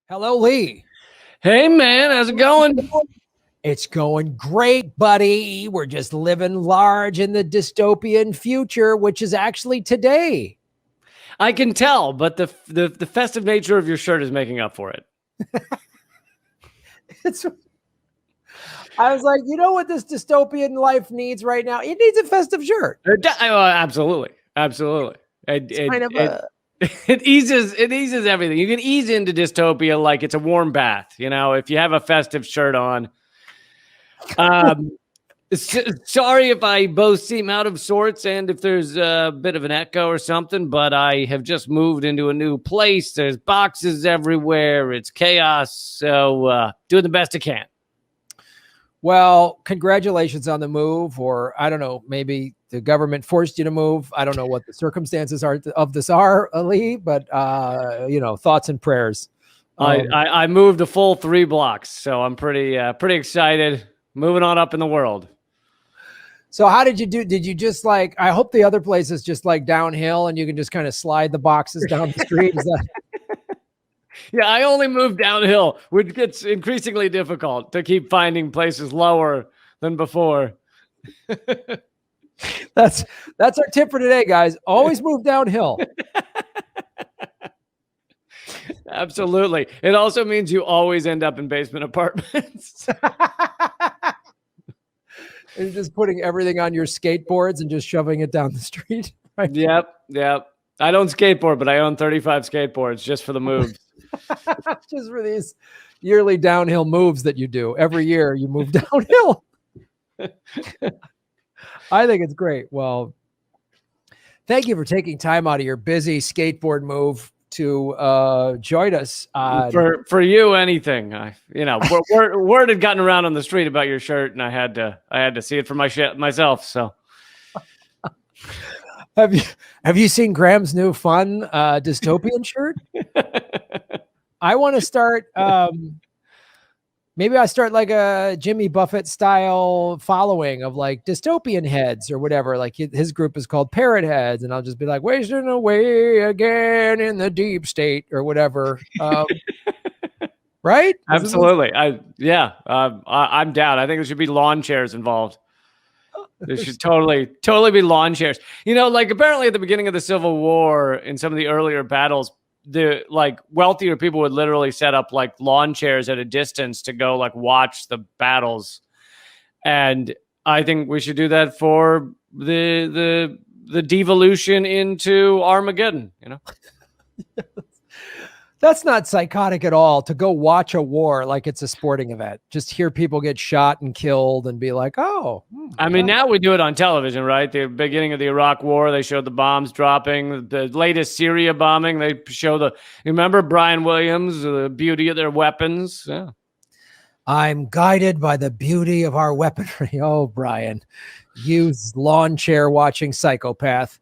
Hello, Lee. Hey, man, how's it going? It's going great, buddy. We're just living large in the dystopian future, which is actually today. I can tell, but the festive nature of your shirt is making up for it. I was like, you know what this dystopian life needs right now? It needs a festive shirt. Absolutely. It eases everything. You can ease into dystopia like it's a warm bath, if you have a festive shirt on. Sorry if I both seem out of sorts and if there's a bit of an echo or something, but I have just moved into a new place. There's boxes everywhere. It's chaos. So doing the best I can. Well, congratulations on the move, or I don't know, maybe the government forced you to move. I don't know what the circumstances of this are, Ali, but thoughts and prayers. I moved a full 3 blocks, so I'm pretty excited. Moving on up in the world. So how did you do? Did you just I hope the other place is just downhill and you can just kind of slide the boxes down the street. Is that? Yeah, I only moved downhill, which gets increasingly difficult to keep finding places lower than before. That's our tip for today, guys. Always move downhill. Absolutely. It also means you always end up in basement apartments. You're just putting everything on your skateboards and just shoving it down the street. Right? Yep. I don't skateboard, but I own 35 skateboards just for the moves. Just for these yearly downhill moves that you do. Every year you move downhill. I think it's great. Well, thank you for taking time out of your busy skateboard move to join us. For you, anything. Word had gotten around on the street about your shirt, and I had to see it for myself. So, have you seen Graham's new fun dystopian shirt? I want to start. Maybe I start like a Jimmy Buffett style following of dystopian heads or whatever. Like his group is called Parrot Heads, and I'll just be like wasting away again in the deep state or whatever. Right? Absolutely. I'm down. I think there should be lawn chairs involved. There should totally be lawn chairs. Apparently at the beginning of the Civil War, in some of the earlier battles, the wealthier people would literally set up lawn chairs at a distance to go watch the battles. And I think we should do that for the devolution into Armageddon, That's not psychotic at all, to go watch a war like it's a sporting event. Just hear people get shot and killed and be like, oh. I mean, now we do it on television, right? The beginning of the Iraq War, they showed the bombs dropping. The latest Syria bombing, they show remember Brian Williams, the beauty of their weapons? Yeah. I'm guided by the beauty of our weaponry. Oh, Brian, you lawn chair watching psychopath.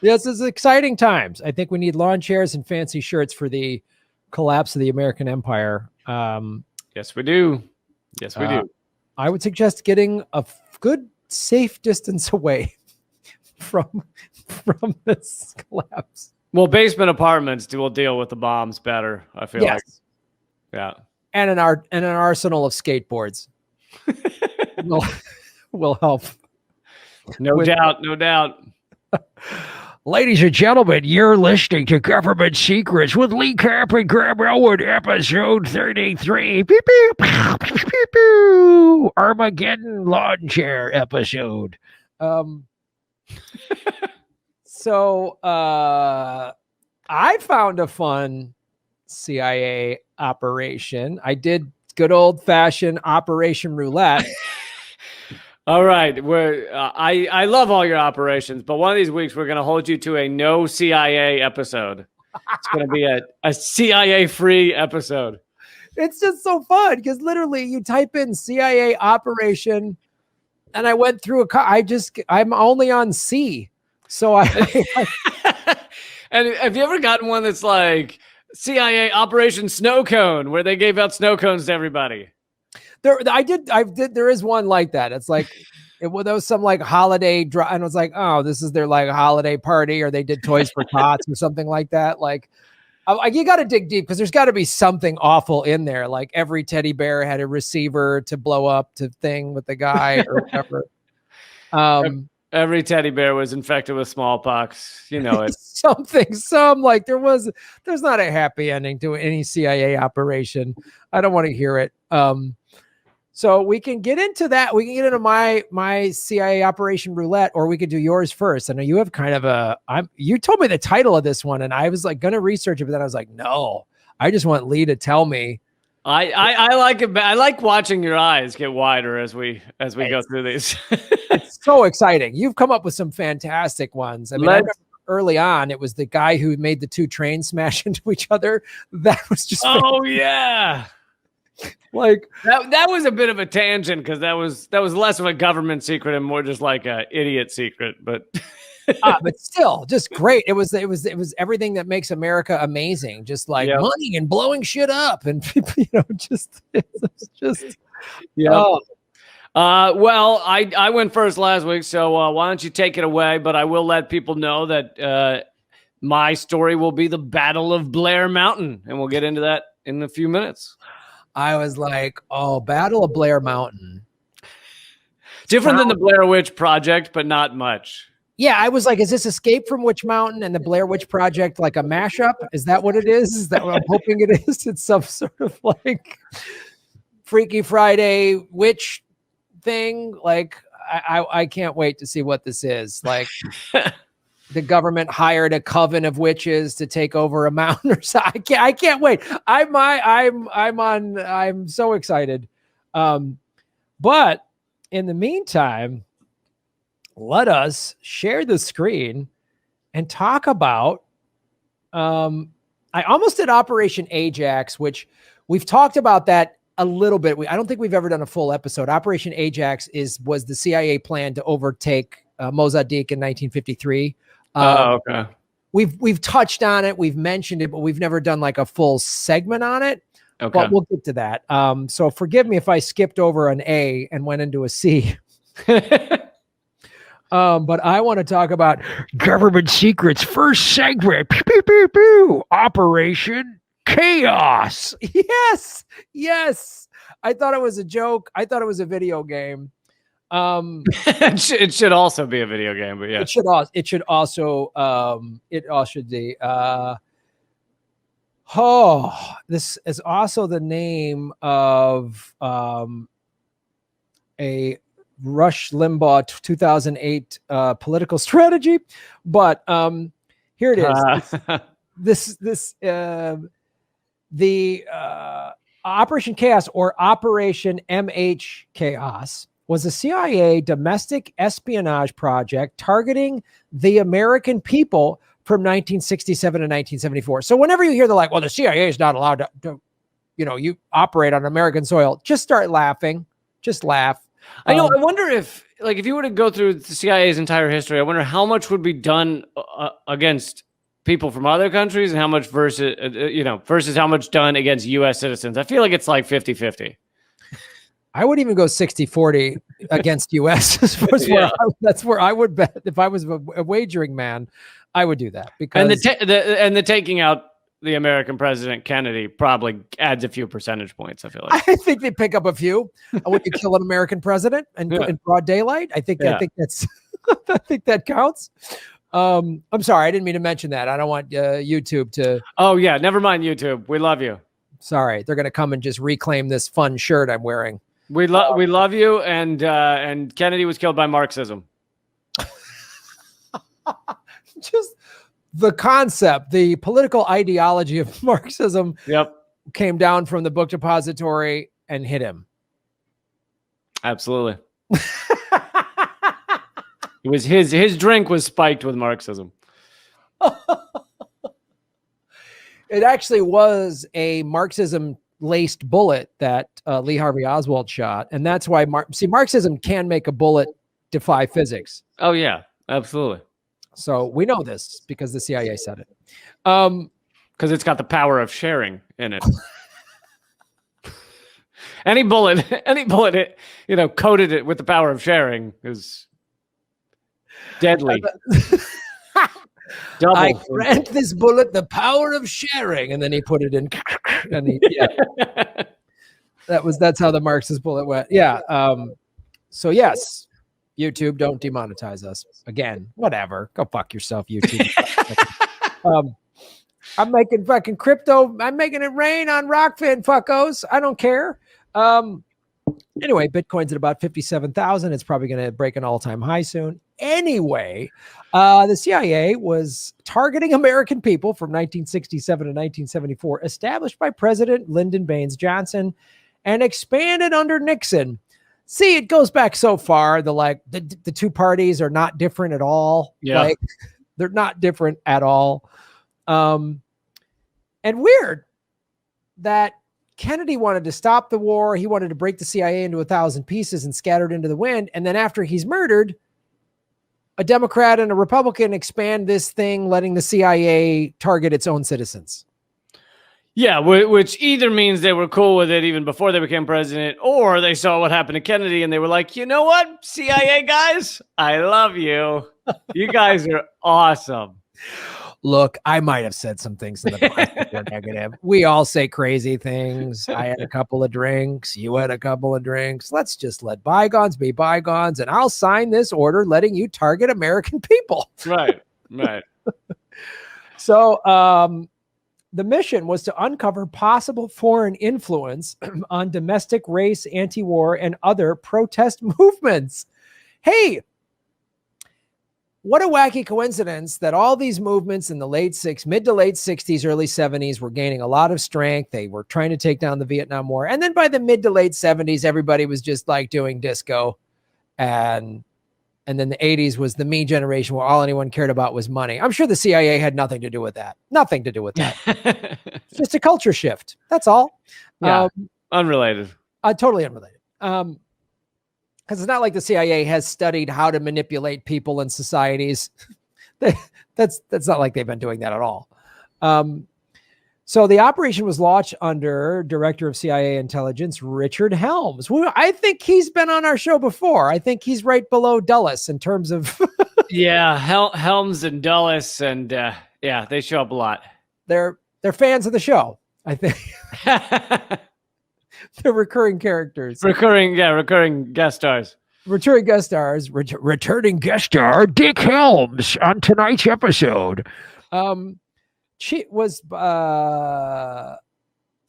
This is exciting times. I think we need lawn chairs and fancy shirts for the collapse of the American empire. Yes, we do. Yes, we do. I would suggest getting a good, safe distance away from this collapse. Well, basement apartments will deal with the bombs better, I feel like. Yeah. And an arsenal of skateboards will help. No doubt. Ladies and gentlemen, you're listening to Government Secrets with Lee Cap and Graham Elwood, episode 33. Pew, pew, pew, pew, pew, pew. Armageddon lawn chair episode. So I found a fun CIA operation. I did good old-fashioned Operation Roulette. All right. I love all your operations, but one of these weeks we're going to hold you to a no CIA episode. It's going to be a CIA-free episode. It's just so fun because literally you type in CIA operation, and I went through I'm only on C. So and have you ever gotten one that's like CIA Operation Snow Cone, where they gave out snow cones to everybody? I did. There is one like that. It's like, there was some holiday drive, and I was like, oh, this is their holiday party, or they did Toys for Tots or something like that. You got to dig deep because there's got to be something awful in there. Like every teddy bear had a receiver to blow up to thing with the guy or whatever. Every teddy bear was infected with smallpox. You know it. There's not a happy ending to any CIA operation. I don't want to hear it. So we can get into that. We can get into my CIA Operation Roulette, or we could do yours first. I know you have kind of you told me the title of this one, and I was like going to research it, but then I was like, no, I just want Lee to tell me. I like it. I like watching your eyes get wider as we go through these. It's so exciting. You've come up with some fantastic ones. I mean, I remember early on, it was the guy who made the two trains smash into each other. That was just yeah. Like that was a bit of a tangent because that was less of a government secret and more just like a idiot secret, but but still just great. It was everything that makes America amazing, just like money and blowing shit up and it's just well, I went first last week, so why don't you take it away? But I will let people know that my story will be the Battle of Blair Mountain, and we'll get into that in a few minutes. I was like, oh, Battle of Blair Mountain. Different than the Blair Witch Project, but not much. Yeah, I was like, is this Escape from Witch Mountain and the Blair Witch Project like a mashup? Is that what it is? Is that what I'm hoping it is? It's some sort of like Freaky Friday witch thing. Like, I can't wait to see what this is. Like, the government hired a coven of witches to take over a mountain or something. I can't wait. I'm so excited. But in the meantime, let us share the screen and talk about, I almost did Operation Ajax, which we've talked about that a little bit. I don't think we've ever done a full episode. Operation Ajax was the CIA plan to overtake Mossadegh in 1953. Okay. We've touched on it, we've mentioned it, but we've never done like a full segment on it. Okay. But we'll get to that. So forgive me if I skipped over an A and went into a C. But I want to talk about Government Secrets first segment. Pew, pew, pew, pew. Operation Chaos. Yes. I thought it was a joke. I thought it was a video game. It should also be a video game, but yeah, it should also be. This is also the name of a Rush Limbaugh 2008 political strategy, but here it is. The Operation Chaos, or Operation MH Chaos, was a CIA domestic espionage project targeting the American people from 1967 to 1974. So whenever you hear well, the CIA is not allowed to you operate on American soil, just start laughing. Just laugh. I know. I wonder if you were to go through the CIA's entire history, I wonder how much would be done against people from other countries and how much versus how much done against U.S. citizens. I feel like it's like 50-50. I would even go 60-40 against U.S. That's where I would bet. If I was a wagering man, I would do that. Because the taking out the American president Kennedy probably adds a few percentage points. I feel like. I think they pick up a few. When you kill an American president in broad daylight, I think that's I think that counts. I'm sorry, I didn't mean to mention that. I don't want YouTube to. Oh yeah, never mind YouTube. We love you. Sorry, they're gonna come and just reclaim this fun shirt I'm wearing. We love you, and Kennedy was killed by Marxism. Just the concept, the political ideology of Marxism came down from the book depository and hit him. Absolutely. It was his drink was spiked with Marxism. It actually was a Marxism laced bullet that Lee Harvey Oswald shot, and that's why Marxism can make a bullet defy physics. Oh yeah, absolutely. So we know this because the CIA said it. Because it's got the power of sharing in it. Any bullet, coated it with the power of sharing is deadly. Double. I grant this bullet the power of sharing, and then he put it in, and that's how the Marxist bullet went. Yeah. So yes, YouTube, don't demonetize us again. Whatever, go fuck yourself, YouTube. I'm making fucking crypto. I'm making it rain on Rockfin fuckos. I don't care. Anyway, Bitcoin's at about 57,000. It's probably going to break an all-time high soon. Anyway, the CIA was targeting American people from 1967 to 1974, established by President Lyndon Baines Johnson and expanded under Nixon. See, it goes back so far. The two parties are not different at all. Yeah. Like, they're not different at all. And weird that Kennedy wanted to stop the war. He wanted to break the CIA into 1,000 pieces and scatter it into the wind. And then after he's murdered, a Democrat and a Republican expand this thing, letting the CIA target its own citizens. Yeah, which either means they were cool with it even before they became president, or they saw what happened to Kennedy and they were like, you know what, CIA guys, I love you. You guys are awesome. Look, I might have said some things in the past that were negative. We all say crazy things. I had a couple of drinks. You had a couple of drinks. Let's just let bygones be bygones, and I'll sign this order letting you target American people. Right. So the mission was to uncover possible foreign influence on domestic race, anti-war, and other protest movements. Hey, what a wacky coincidence that all these movements in the mid to late 60s, early 70s were gaining a lot of strength. They were trying to take down the Vietnam War. And then by the mid to late 70s, everybody was just like doing disco. And then the 80s was the me generation where all anyone cared about was money. I'm sure the CIA had nothing to do with that. Nothing to do with that. It's just a culture shift. That's all. Yeah, unrelated. Totally unrelated. Because it's not like the CIA has studied how to manipulate people and societies. That's not like they've been doing that at all. So the operation was launched under Director of CIA Intelligence Richard Helms. I think he's been on our show before. I think he's right below Dulles in terms of... Yeah, Helms and Dulles, and they show up a lot. They're fans of the show, I think. They're recurring characters. Recurring guest stars. Returning guest stars. Returning guest star Dick Helms on tonight's episode. It was it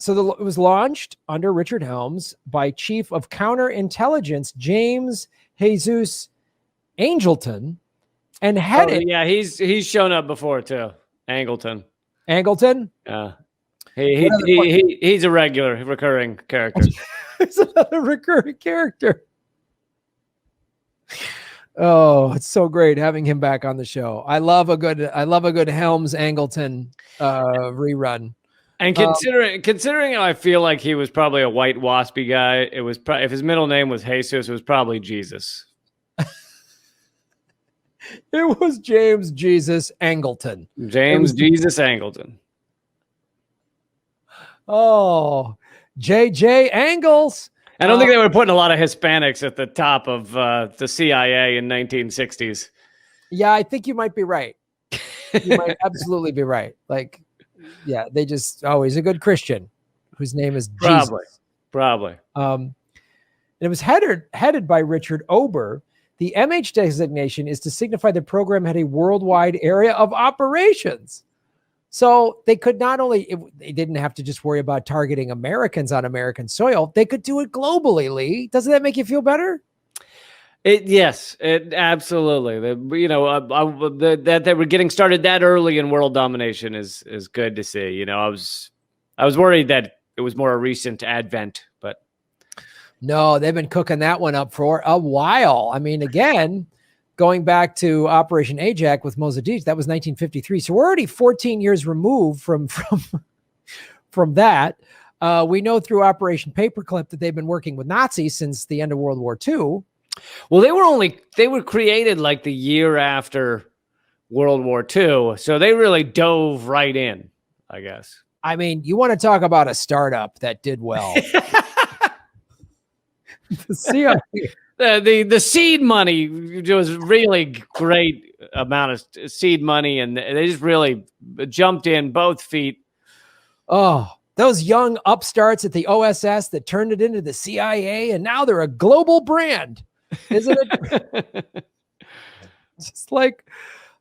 was launched under Richard Helms by Chief of Counterintelligence James Jesus Angleton, and headed. Oh, yeah, he's shown up before too. Angleton. Yeah. He's a recurring character. It's another recurring character. Oh, it's so great having him back on the show. I love a good Helms Angleton rerun. And considering how I feel like he was probably a white waspy guy, it was if his middle name was Jesus, it was probably Jesus. It was James Jesus Angleton. Jesus Angleton. Oh, JJ Angles. I don't think they were putting a lot of Hispanics at the top of the CIA in 1960s. Yeah, I think you might be right. You might absolutely be right. Like, yeah, they just he's a good Christian whose name is Jesus. Probably. It was headed by Richard Ober. The MH designation is to signify the program had a worldwide area of operations. So they could they didn't have to just worry about targeting Americans on American soil. They could do it globally, Lee. Doesn't that make you feel better? Yes, absolutely. That they were getting started that early in world domination is good to see. You know, I was worried that it was more a recent advent, but no, they've been cooking that one up for a while. I mean, again, going back to Operation Ajax with Mossadegh, that was 1953. So we're already 14 years removed from that. We know through Operation Paperclip that they've been working with Nazis since the end of World War II. Well, they were created like the year after World War II. So they really dove right in, I guess. I mean, you want to talk about a startup that did well. The seed money was really great amount of seed money, and they just really jumped in both feet. Oh, those young upstarts at the OSS that turned it into the CIA, and now they're a global brand, isn't it? Just like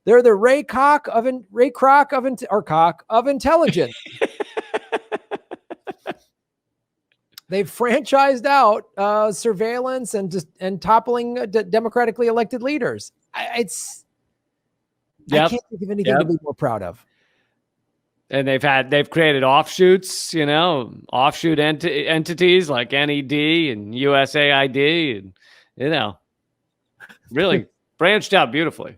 they're the Ray Kroc of intelligence. They've franchised out surveillance and toppling democratically elected leaders. I can't think of anything to be more proud of. And they've created offshoots, offshoot entities like NED and USAID, and really branched out beautifully.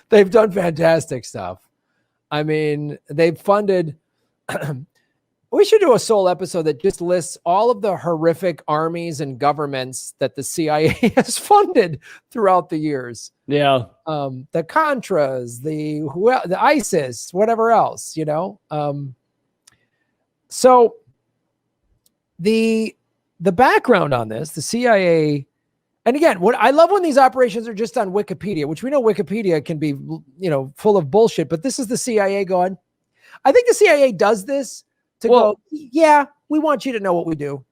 They've done fantastic stuff. I mean, they've funded. We should do a sole episode that just lists all of the horrific armies and governments that the CIA has funded throughout the years. Yeah. The Contras, the ISIS, whatever else, So the background on this, the CIA, and again, what I love when these operations are just on Wikipedia, which we know Wikipedia can be, full of bullshit, but this is the CIA going, I think the CIA does this to go, yeah, we want you to know what we do.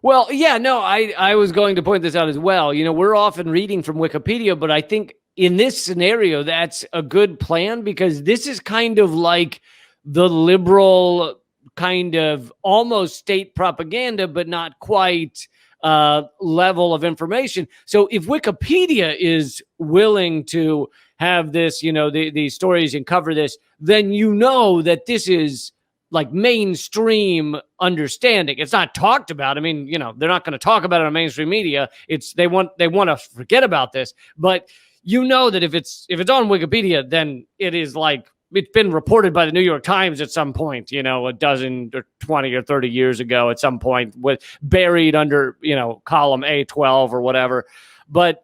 Well, yeah, no, I was going to point this out as well. We're often reading from Wikipedia, but I think in this scenario, that's a good plan because this is kind of like the liberal kind of almost state propaganda, but not quite level of information. So if Wikipedia is willing to have this, these stories and cover this, then that this is like mainstream understanding. It's not talked about. I mean, they're not going to talk about it on mainstream media. They want to forget about this. But that if it's on Wikipedia, then it is like it's been reported by the New York Times at some point, a dozen or 20 or 30 years ago at some point, with buried under, column A12 or whatever. But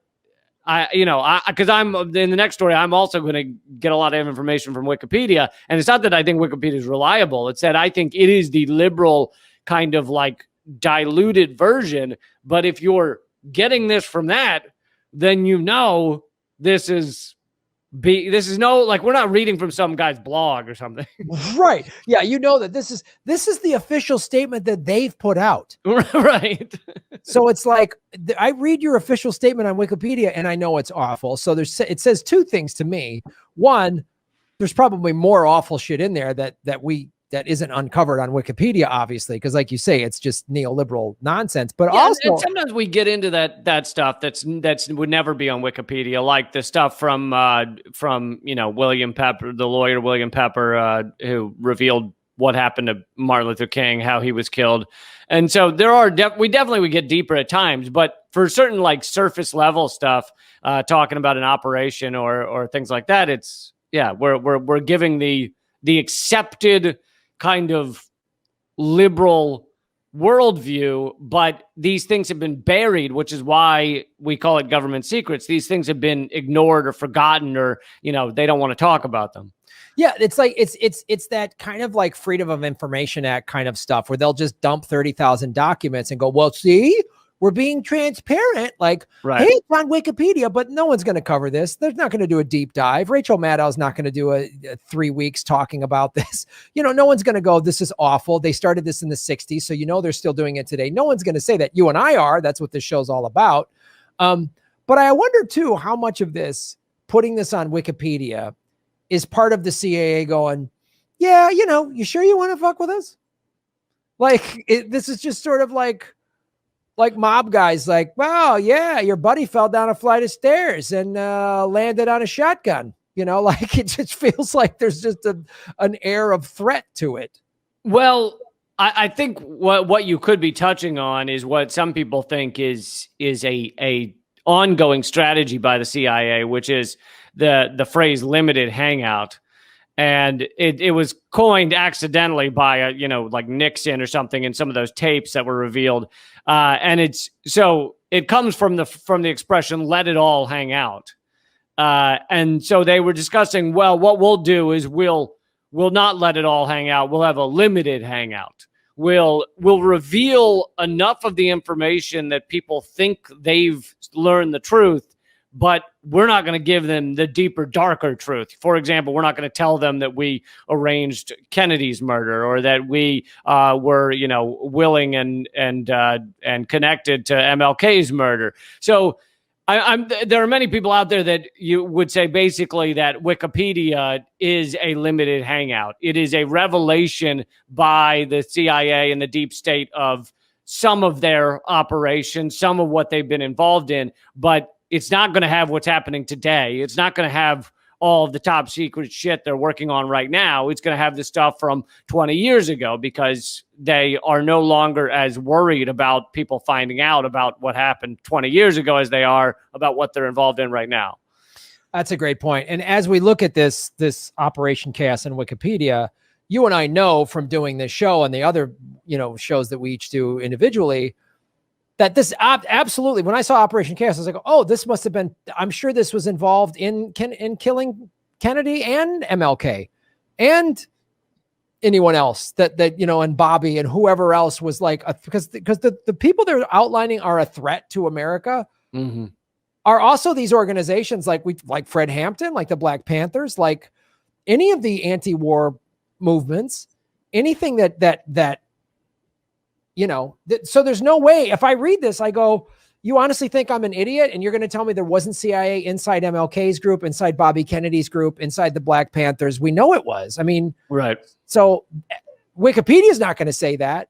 because I'm in the next story, I'm also going to get a lot of information from Wikipedia. And it's not that I think Wikipedia is reliable. It's that I think it is the liberal kind of like diluted version. But if you're getting this from that, then this is we're not reading from some guy's blog or something. Right. Yeah. That this is the official statement that they've put out. Right. So it's like, I read your official statement on Wikipedia and I know it's awful. So it says two things to me. One, there's probably more awful shit in there that isn't uncovered on Wikipedia, obviously, because like you say, it's just neoliberal nonsense. But also, and sometimes we get into that stuff that's would never be on Wikipedia, like the stuff from William Pepper, the lawyer William Pepper, who revealed what happened to Martin Luther King, how he was killed. And so we definitely would get deeper at times, but for certain like surface level stuff, talking about an operation or things like that, we're giving the accepted kind of liberal worldview, but these things have been buried, which is why we call it government secrets. These things have been ignored or forgotten, or they don't want to talk about them. Yeah, it's like it's that kind of like Freedom of Information Act kind of stuff where they'll just dump 30,000 documents and go, well, see, we're being transparent. Like, right. Hey, it's on Wikipedia, but no one's going to cover this. They're not going to do a deep dive. Rachel Maddow's not going to do a 3 weeks talking about this. No one's going to go, this is awful. They started this in the 60s, so they're still doing it today. No one's going to say that. You and I are. That's what this show's all about. But I wonder, too, how much of this, putting this on Wikipedia, is part of the CIA going, yeah, you sure you want to fuck with us? Like, this is just sort of like mob guys, like, wow, yeah, your buddy fell down a flight of stairs and landed on a shotgun. Like it just feels like there's just an air of threat to it. Well, I think what you could be touching on is what some people think is a ongoing strategy by the CIA, which is the phrase limited hangout. And it was coined accidentally by like Nixon or something in some of those tapes that were revealed. And it comes from the expression "let it all hang out." And so they were discussing, well, what we'll do is we'll not let it all hang out. We'll have a limited hangout. will reveal enough of the information that people think they've learned the truth, but we're not going to give them the deeper, darker truth. For example, we're not going to tell them that we arranged Kennedy's murder, or that we were, willing and connected to MLK's murder. So there are many people out there that you would say basically that Wikipedia is a limited hangout. It is a revelation by the CIA and the deep state of some of their operations, some of what they've been involved in, but it's not going to have what's happening today. It's not going to have all of the top secret shit they're working on right now. It's going to have the stuff from 20 years ago, because they are no longer as worried about people finding out about what happened 20 years ago as they are about what they're involved in right now. That's a great point. And as we look at this Operation Chaos in Wikipedia, you and I know from doing this show and the other, shows that we each do individually, that this absolutely, when I saw Operation Chaos, I was like, oh, this must have been, I'm sure this was involved in killing Kennedy and MLK and anyone else that and Bobby and whoever else was like, because the people they're outlining are a threat to America, are also these organizations like Fred Hampton, like the Black Panthers, like any of the anti-war movements, anything that so there's no way, if I read this, I go, you honestly think I'm an idiot and you're going to tell me there wasn't CIA inside MLK's group, inside Bobby Kennedy's group, inside the Black Panthers? We know it was. I mean, right. So Wikipedia is not going to say that,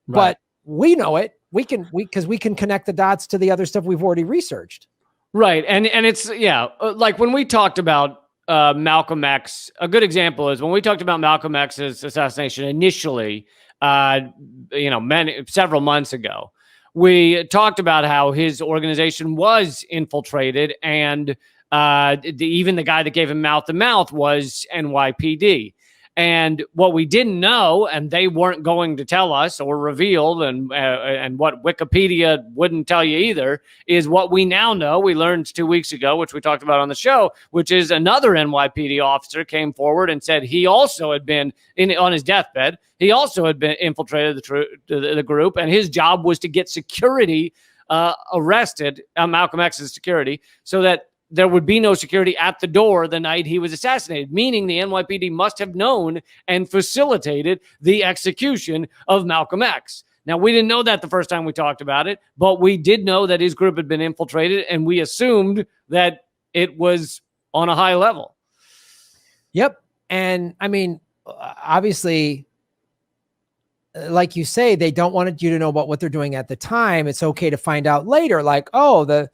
but we know it. Because we can connect the dots to the other stuff we've already researched. Right. And it's, like when we talked about Malcolm X, a good example is when we talked about Malcolm X's assassination initially, several months ago, we talked about how his organization was infiltrated, and even the guy that gave him mouth to mouth was NYPD. And what we didn't know, and they weren't going to tell us or reveal, and what Wikipedia wouldn't tell you either, is what we now know. We learned 2 weeks ago, which we talked about on the show, which is another NYPD officer came forward and said he also had been on his deathbed. He also had been infiltrated the group, and his job was to get security arrested, Malcolm X's security, so that there would be no security at the door the night he was assassinated, meaning the NYPD must have known and facilitated the execution of Malcolm X. Now, we didn't know that the first time we talked about it, but we did know that his group had been infiltrated, and we assumed that it was on a high level. Yep. And I mean, obviously, like you say, they don't want you to know about what they're doing at the time. It's okay to find out later, like, oh, the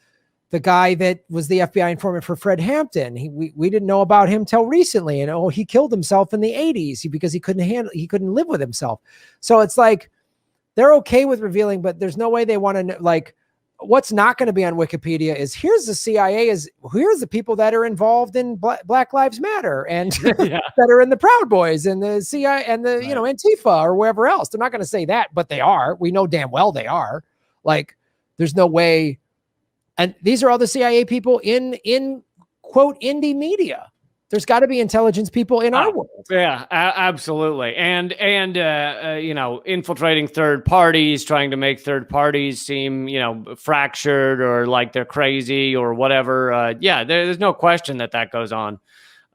guy that was the FBI informant for Fred Hampton, we didn't know about him till recently. And he killed himself in the 80s because he couldn't live with himself. So it's like, they're okay with revealing, but there's no way they want to know, like, what's not going to be on Wikipedia is here's the CIA, here's the people that are involved in Black Lives Matter and that are in the Proud Boys and the CIA and the, Antifa or wherever else. They're not going to say that, but they are. We know damn well they are. Like, there's no way. And these are all the CIA people in quote indie media. There's got to be intelligence people in our world. Yeah, absolutely. And infiltrating third parties, trying to make third parties seem, fractured or like they're crazy or whatever. There's no question that goes on.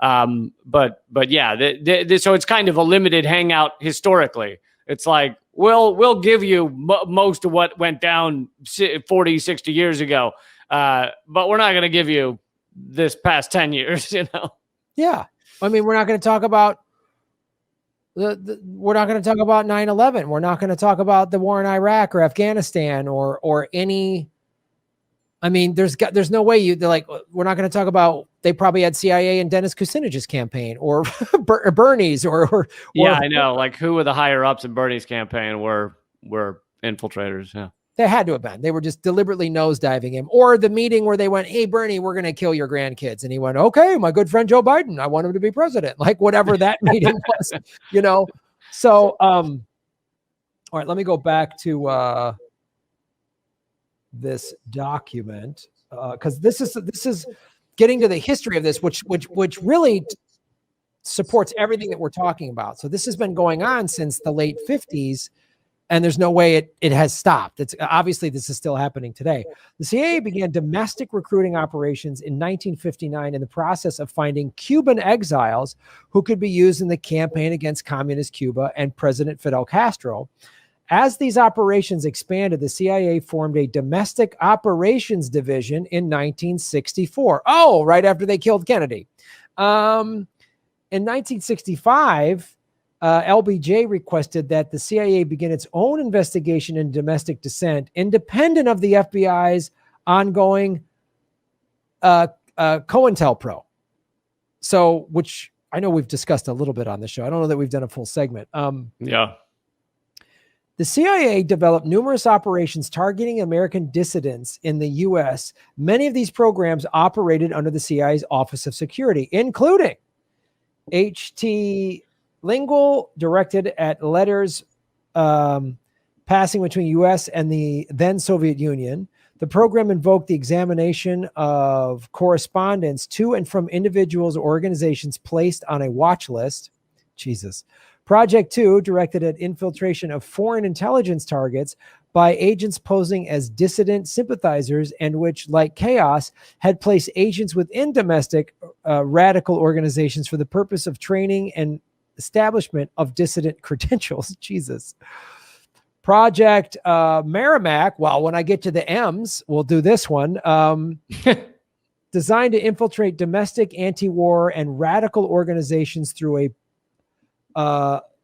But so it's kind of a limited hangout historically. It's like, we'll give you most of what went down 40, 60 years ago. But we're not going to give you this past 10 years, Yeah. I mean, we're not going to talk about we're not going to talk about 9/11. We're not going to talk about the war in Iraq or Afghanistan or any. I mean, there's no way we're not going to talk about, they probably had CIA in Dennis Kucinich's campaign or Bernie's or I know. Like, who were the higher ups in Bernie's campaign were infiltrators. Yeah. They had to have been. They were just deliberately nosediving him. Or the meeting where they went, hey, Bernie, we're going to kill your grandkids. And he went, okay, my good friend Joe Biden, I want him to be president. Like, whatever that meeting was, So, all right, let me go back to this document because this is getting to the history of this, which really supports everything that we're talking about. So this has been going on since the late 50s, and there's no way it has stopped. It's obviously this is still happening today. The CIA began domestic recruiting operations in 1959 in the process of finding Cuban exiles who could be used in the campaign against communist Cuba and President Fidel Castro. As these operations expanded, the CIA formed a domestic operations division in 1964. Oh, right after they killed Kennedy. In 1965, LBJ requested that the CIA begin its own investigation into domestic dissent, independent of the FBI's ongoing COINTELPRO. So, which I know we've discussed a little bit on the show. I don't know that we've done a full segment. Yeah. The CIA developed numerous operations targeting American dissidents in the U.S. Many of these programs operated under the CIA's Office of Security, including H.T. Lingual, directed at letters passing between U.S. and the then Soviet Union. The program invoked the examination of correspondence to and from individuals or organizations placed on a watch list. Jesus. Project 2, directed at infiltration of foreign intelligence targets by agents posing as dissident sympathizers, and which, like Chaos, had placed agents within domestic radical organizations for the purpose of training and establishment of dissident credentials. Jesus. Project Merrimack. Well, when I get to the M's, we'll do this one. Designed to infiltrate domestic anti-war and radical organizations through a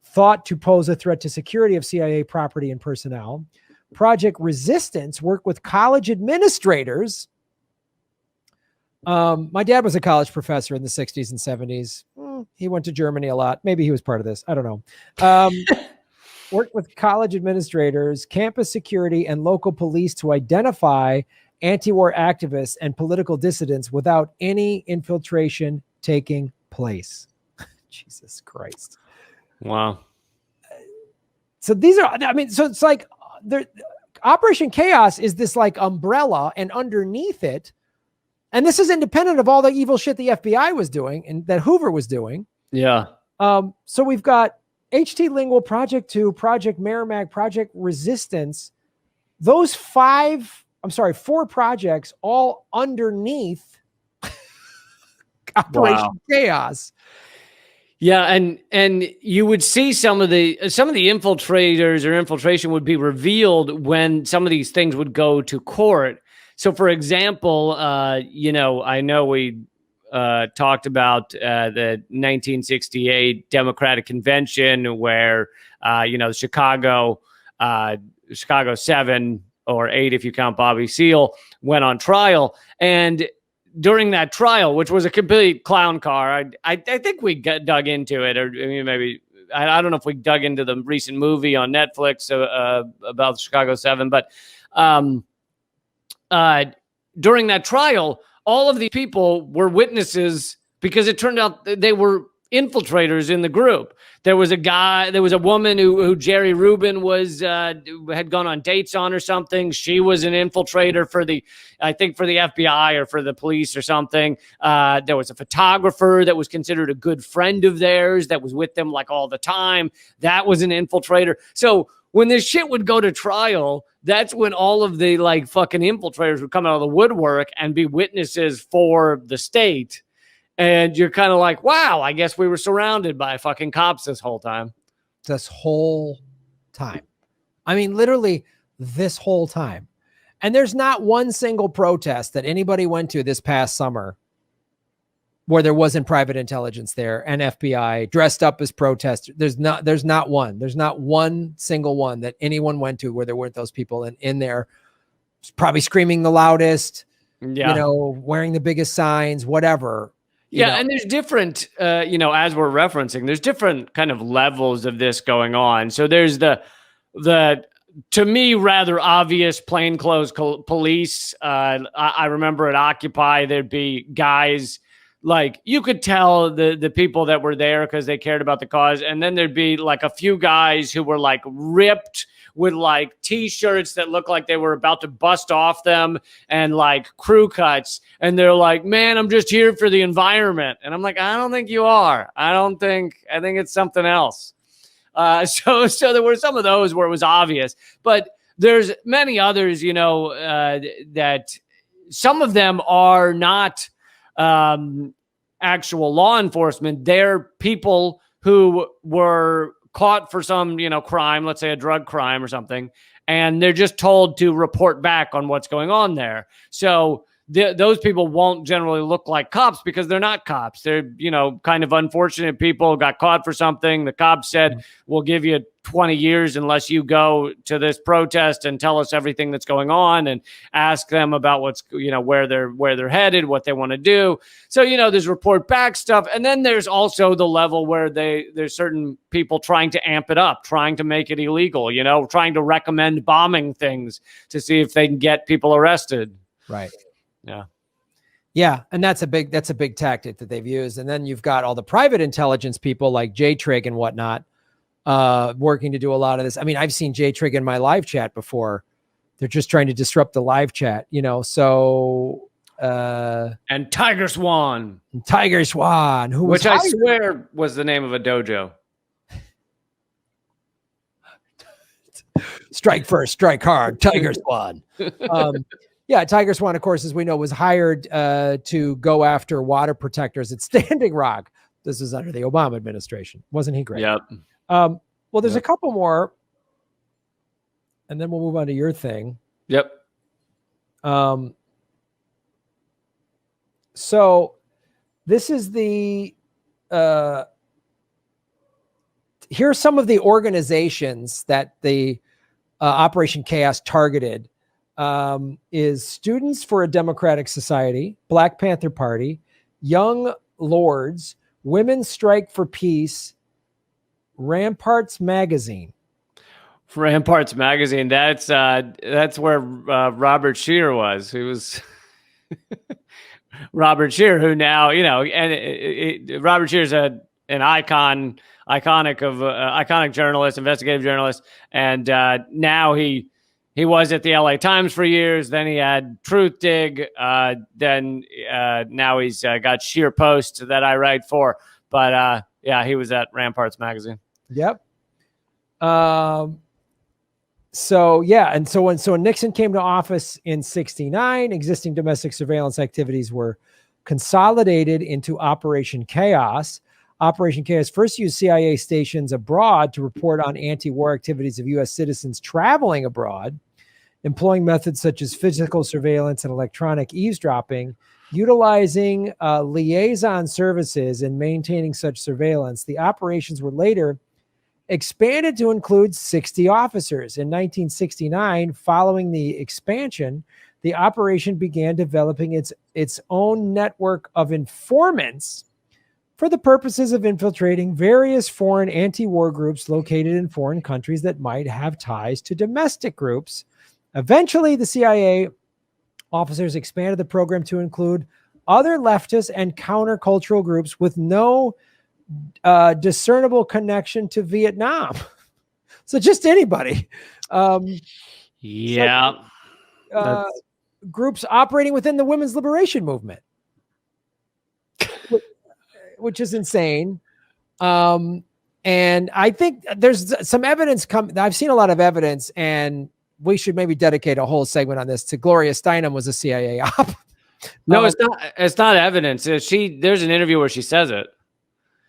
thought to pose a threat to security of CIA property and personnel. Project Resistance worked with college administrators. My dad was a college professor in the 60s and 70s. He went to Germany a lot. Maybe he was part of this. I don't know. Worked with college administrators, campus security, and local police to identify anti-war activists and political dissidents without any infiltration taking place. Jesus Christ. Wow. So these are, I mean, so it's like Operation Chaos is this like umbrella, and underneath it, and this is independent of all the evil shit the FBI was doing and that Hoover was doing. Yeah. So we've got H.T. Lingual, Project 2, Project Merrimack, Project Resistance. Those four projects all underneath Operation Chaos. Yeah, and you would see some of the infiltrators or infiltration would be revealed when some of these things would go to court. So, for example, I know we talked about the 1968 Democratic Convention where the Chicago 7 or 8, if you count Bobby Seale, went on trial. And during that trial, which was a complete clown car, I think we dug into it, or maybe I don't know if we dug into the recent movie on Netflix about the Chicago 7, but during that trial, all of these people were witnesses because it turned out they were infiltrators in the group. There was a woman who Jerry Rubin had gone on dates on or something. She was an infiltrator for the FBI or for the police or something. There was a photographer that was considered a good friend of theirs that was with them like all the time. That was an infiltrator. So when this shit would go to trial, that's when all of the like fucking infiltrators would come out of the woodwork and be witnesses for the state. And you're kind of like, wow, I guess we were surrounded by fucking cops this whole time. This whole time. I mean, literally this whole time. And there's not one single protest that anybody went to this past summer where there wasn't private intelligence there and FBI dressed up as protesters. There's not one. There's not one single one that anyone went to where there weren't those people in there probably screaming the loudest, wearing the biggest signs, whatever. And there's different, as we're referencing, there's different kind of levels of this going on. So there's the to me, rather obvious plainclothes police. I remember at Occupy, there'd be guys like you could tell the people that were there because they cared about the cause. And then there'd be like a few guys who were like ripped with like t-shirts that looked like they were about to bust off them and like crew cuts. And they're like, man, I'm just here for the environment. And I'm like, I don't think you are. I think it's something else. So there were some of those where it was obvious, but there's many others, that some of them are not actual law enforcement. They're people who were caught for some, crime, let's say a drug crime or something, and they're just told to report back on what's going on there. So those people won't generally look like cops because they're not cops. They're, kind of unfortunate people, got caught for something. The cops said, we'll give you 20 years unless you go to this protest and tell us everything that's going on and ask them about what's, where they're headed, what they want to do. So, there's report back stuff. And then there's also the level where there's certain people trying to amp it up, trying to make it illegal, trying to recommend bombing things to see if they can get people arrested. Right. Yeah. Yeah. And that's a big tactic that they've used. And then you've got all the private intelligence people like J-Trig and whatnot, working to do a lot of this. I mean, I've seen J-Trig in my live chat before. They're just trying to disrupt the live chat, so. And Tiger Swan, which I swear was the name of a dojo. Strike first, strike hard, Tiger Swan. Yeah, Tiger Swan, of course, as we know, was hired to go after water protectors at Standing Rock. This is under the Obama administration. Wasn't he great? Yep. Well, there's a couple more, and then we'll move on to your thing. Yep. So this is the here's some of the organizations that the Operation Chaos targeted. Is Students for a Democratic Society, Black Panther Party, Young Lords, Women's Strike for Peace, Ramparts Magazine. Ramparts Magazine. That's where Robert Scheer was. Who was Robert Scheer, who now Robert Scheer's an iconic journalist, investigative journalist, and now he was at the LA Times for years. Then he had Truth Dig. Then now he's got Scheer Post that I write for. But he was at Ramparts Magazine. Yep. So when Nixon came to office in '69, existing domestic surveillance activities were consolidated into Operation Chaos. Operation Chaos first used CIA stations abroad to report on anti-war activities of U.S. citizens traveling abroad, employing methods such as physical surveillance and electronic eavesdropping. Utilizing liaison services and maintaining such surveillance, the operations were later expanded to include 60 officers. In 1969, following the expansion, the operation began developing its own network of informants for the purposes of infiltrating various foreign anti-war groups located in foreign countries that might have ties to domestic groups. Eventually, the CIA officers expanded the program to include other leftist and countercultural groups with no discernible connection to Vietnam. So just anybody. Groups operating within the women's liberation movement, which is insane. And I think there's some evidence I've seen a lot of evidence, and we should maybe dedicate a whole segment on this. To Gloria Steinem was a CIA op. No, it's not evidence. There's an interview where she says it.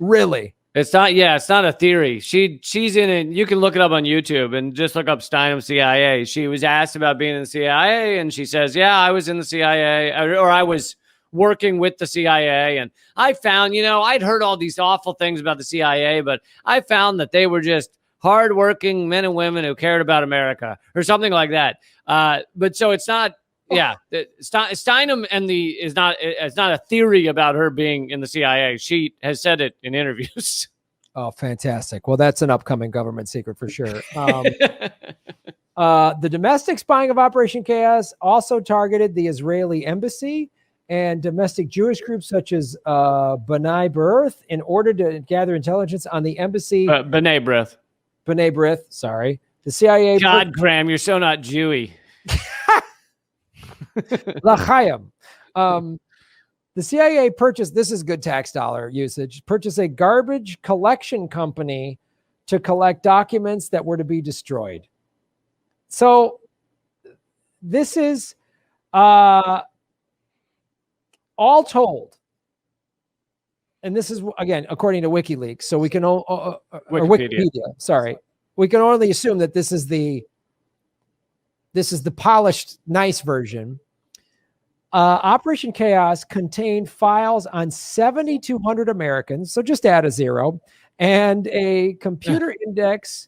Really? It's not a theory. She's in it. You can look it up on YouTube and just look up Steinem CIA. She was asked about being in the CIA, and she says, yeah, I was in the CIA, or I was working with the CIA. And I found, I'd heard all these awful things about the CIA, but I found that they were just hardworking men and women who cared about America, or something like that. But so it's not, Steinem it's not a theory about her being in the CIA. She has said it in interviews. Oh, fantastic. Well, that's an upcoming government secret for sure. The domestic spying of Operation Chaos also targeted the Israeli embassy and domestic Jewish groups such as B'nai B'rith in order to gather intelligence on the embassy. B'nai B'rith. B'nai B'rith, sorry. The CIA. God, Graham, you're so not Jewy. L'chaim. The CIA purchased, this is good tax dollar usage, purchased a garbage collection company to collect documents that were to be destroyed. So this is all told. And this is, again, according to WikiLeaks. So we can, or Wikipedia, sorry. We can only assume that this is the polished, nice version. Operation Chaos contained files on 7,200 Americans, so just add a zero, and a computer index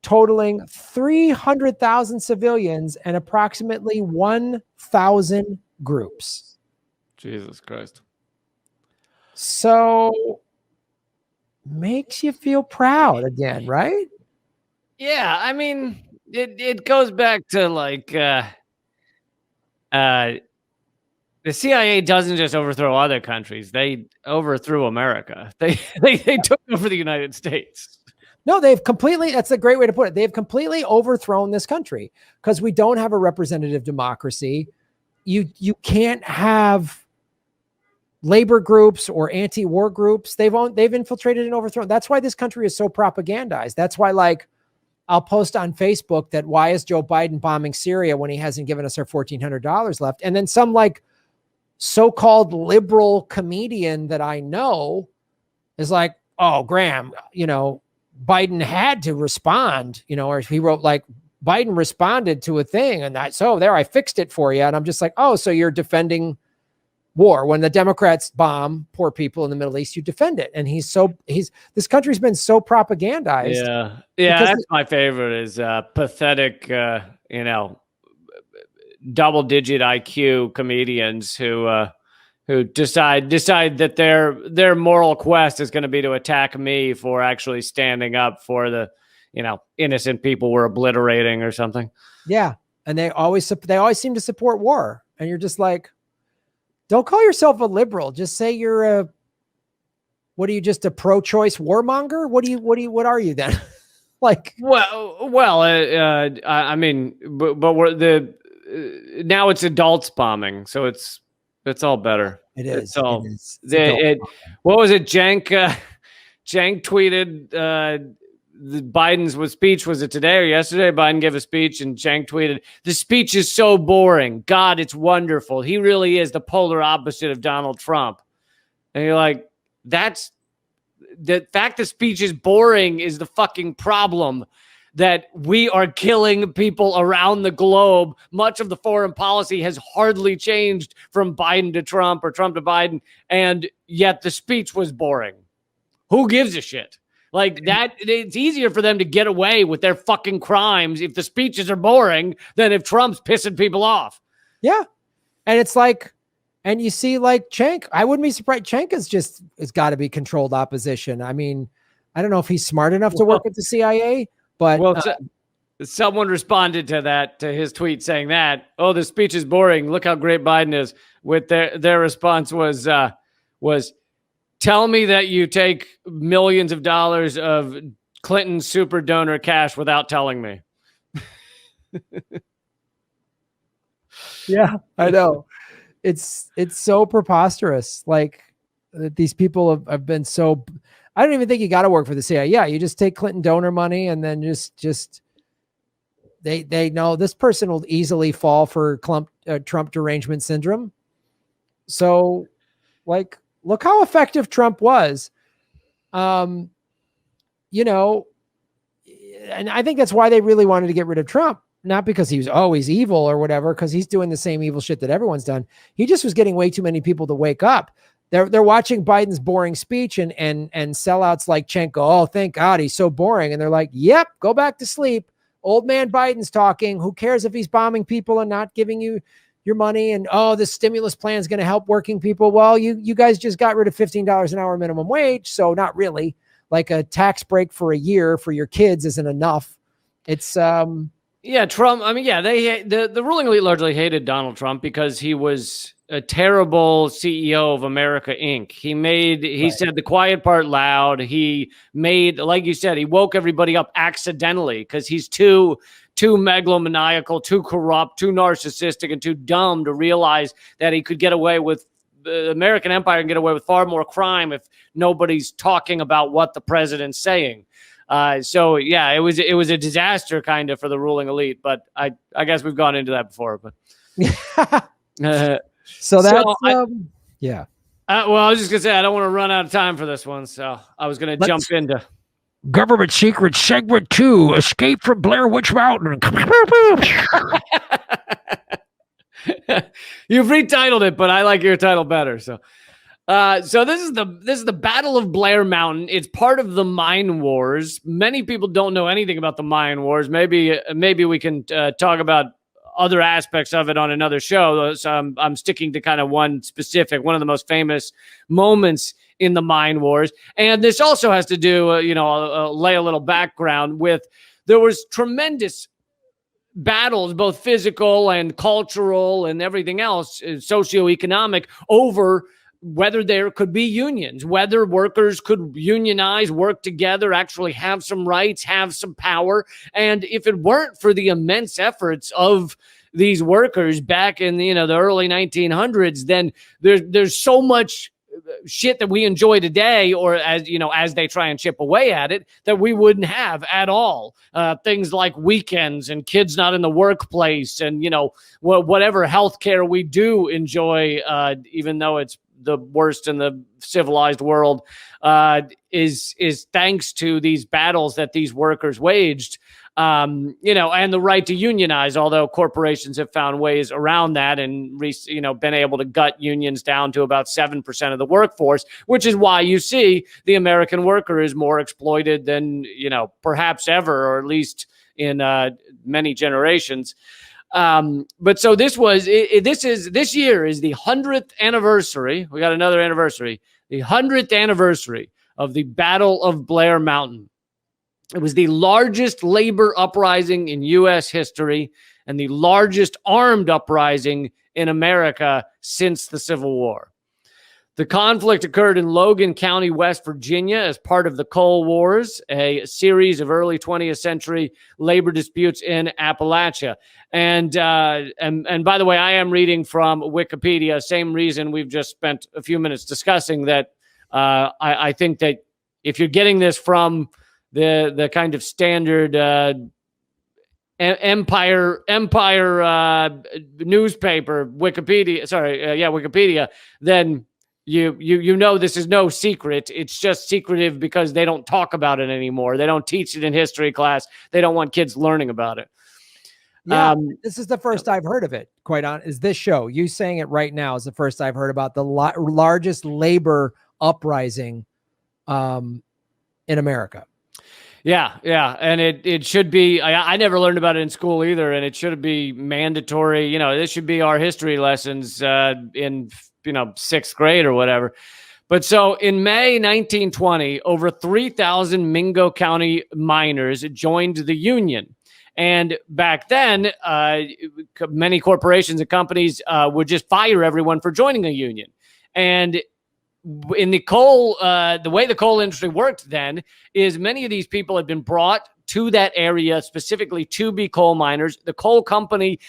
totaling 300,000 civilians and approximately 1,000 groups. Jesus Christ. So makes you feel proud again, right? Yeah, I mean, it goes back to like the CIA doesn't just overthrow other countries; they overthrew America. They took over the United States. No, they've completely. That's a great way to put it. They've completely overthrown this country because we don't have a representative democracy. You can't have labor groups or anti-war groups. They've infiltrated and overthrown. That's why this country is so propagandized. That's why, like, I'll post on Facebook that why is Joe Biden bombing Syria when he hasn't given us our $1,400 left? And then some like so-called liberal comedian that I know is like, oh, Graham, Biden had to respond, or he wrote like Biden responded to a thing and I fixed it for you. And I'm just like, oh, so you're defending war. When the Democrats bomb poor people in the Middle East, you defend it. And this country's been so propagandized. Yeah. That's my favorite is pathetic, double-digit IQ comedians who decide that their moral quest is going to be to attack me for actually standing up for the innocent people we're obliterating or something. Yeah, and they always seem to support war, and you're just like, don't call yourself a liberal. Just say you're what are you, just a pro-choice warmonger? What are you then? Like, I mean, but we're now it's adults bombing, so it's all better. It is. It's all, what was it? Jank tweeted Biden's speech. Was it today or yesterday? Biden gave a speech, and Jank tweeted, "The speech is so boring. God, it's wonderful. He really is the polar opposite of Donald Trump." And you're like, that's the fact the speech is boring is the fucking problem. That we are killing people around the globe. Much of the foreign policy has hardly changed from Biden to Trump or Trump to Biden, and yet the speech was boring. Who gives a shit? Like that, it's easier for them to get away with their fucking crimes if the speeches are boring than if Trump's pissing people off. Yeah. And it's like, and you see like Cenk, I wouldn't be surprised. Cenk it's got to be controlled opposition. I mean, I don't know if he's smart enough to work at the CIA. But someone responded to his tweet saying that, oh, the speech is boring. Look how great Biden is. With their response was tell me that you take millions of dollars of Clinton super donor cash without telling me. Yeah, I know. It's so preposterous. Like these people have been so. I don't even think you got to work for the CIA. Yeah, you just take Clinton donor money and then just they know this person will easily fall for Trump derangement syndrome. So, like, look how effective Trump was. And I think that's why they really wanted to get rid of Trump. Not because he was always evil or whatever, because he's doing the same evil shit that everyone's done. He just was getting way too many people to wake up. They're watching Biden's boring speech and sellouts like Cenk go, oh, thank God he's so boring. And they're like, yep, go back to sleep. Old man Biden's talking. Who cares if he's bombing people and not giving you your money? And, oh, this stimulus plan is going to help working people. Well, you guys just got rid of $15 an hour minimum wage. So not really. Like a tax break for a year for your kids isn't enough. It's yeah, Trump. I mean, yeah, the ruling elite largely hated Donald Trump because he was a terrible CEO of America Inc. He said the quiet part loud. He made, like you said, he woke everybody up accidentally because he's too megalomaniacal, too corrupt, too narcissistic, and too dumb to realize that he could get away with the American empire and get away with far more crime if nobody's talking about what the president's saying. So yeah, it was a disaster kind of for the ruling elite, but I guess we've gone into that before, but so that's yeah. Well, I was just gonna say I don't want to run out of time for this one, so I was gonna jump into Government Secrets Segment 2: Escape from Blair Witch Mountain. You've retitled it, but I like your title better. So this is the Battle of Blair Mountain. It's part of the Mine Wars. Many people don't know anything about the Mine Wars. Maybe we can talk about other aspects of it on another show. So I'm sticking to kind of one of the most famous moments in the Mine Wars. And this also has to do, lay a little background with, there was tremendous battles, both physical and cultural and everything else, socioeconomic, over whether there could be unions, whether workers could unionize, work together, actually have some rights, have some power. And if it weren't for the immense efforts of these workers back in the early 1900s, then there's so much shit that we enjoy today, or as they try and chip away at it, that we wouldn't have at all. Things like weekends and kids not in the workplace, and whatever healthcare we do enjoy, even though it's the worst in the civilized world, is thanks to these battles that these workers waged. And the right to unionize, although corporations have found ways around that and, been able to gut unions down to about 7% of the workforce, which is why you see the American worker is more exploited than, perhaps ever, or at least in many generations. But so this year is the 100th anniversary. We got another anniversary, the 100th anniversary of the Battle of Blair Mountain. It was the largest labor uprising in U.S. history and the largest armed uprising in America since the Civil War. The conflict occurred in Logan County, West Virginia, as part of the Coal Wars, a series of early 20th century labor disputes in Appalachia. And by the way, I am reading from Wikipedia, same reason we've just spent a few minutes discussing that. I think that if you're getting this from the kind of standard empire newspaper, Wikipedia, then you know this is no secret. It's just secretive because they don't talk about it anymore. They don't teach it in history class. They don't want kids learning about it. Yeah, this is the first I've heard of it. Quite on is this show. You saying it right now is the first I've heard about the largest labor uprising in America. Yeah. And it should be, I never learned about it in school either, and it should be mandatory. This should be our history lessons in, sixth grade or whatever. But so in May 1920, over 3,000 Mingo County miners joined the union. And back then, many corporations and companies would just fire everyone for joining a union. And in the coal, the way the coal industry worked then is many of these people had been brought to that area specifically to be coal miners. The coal company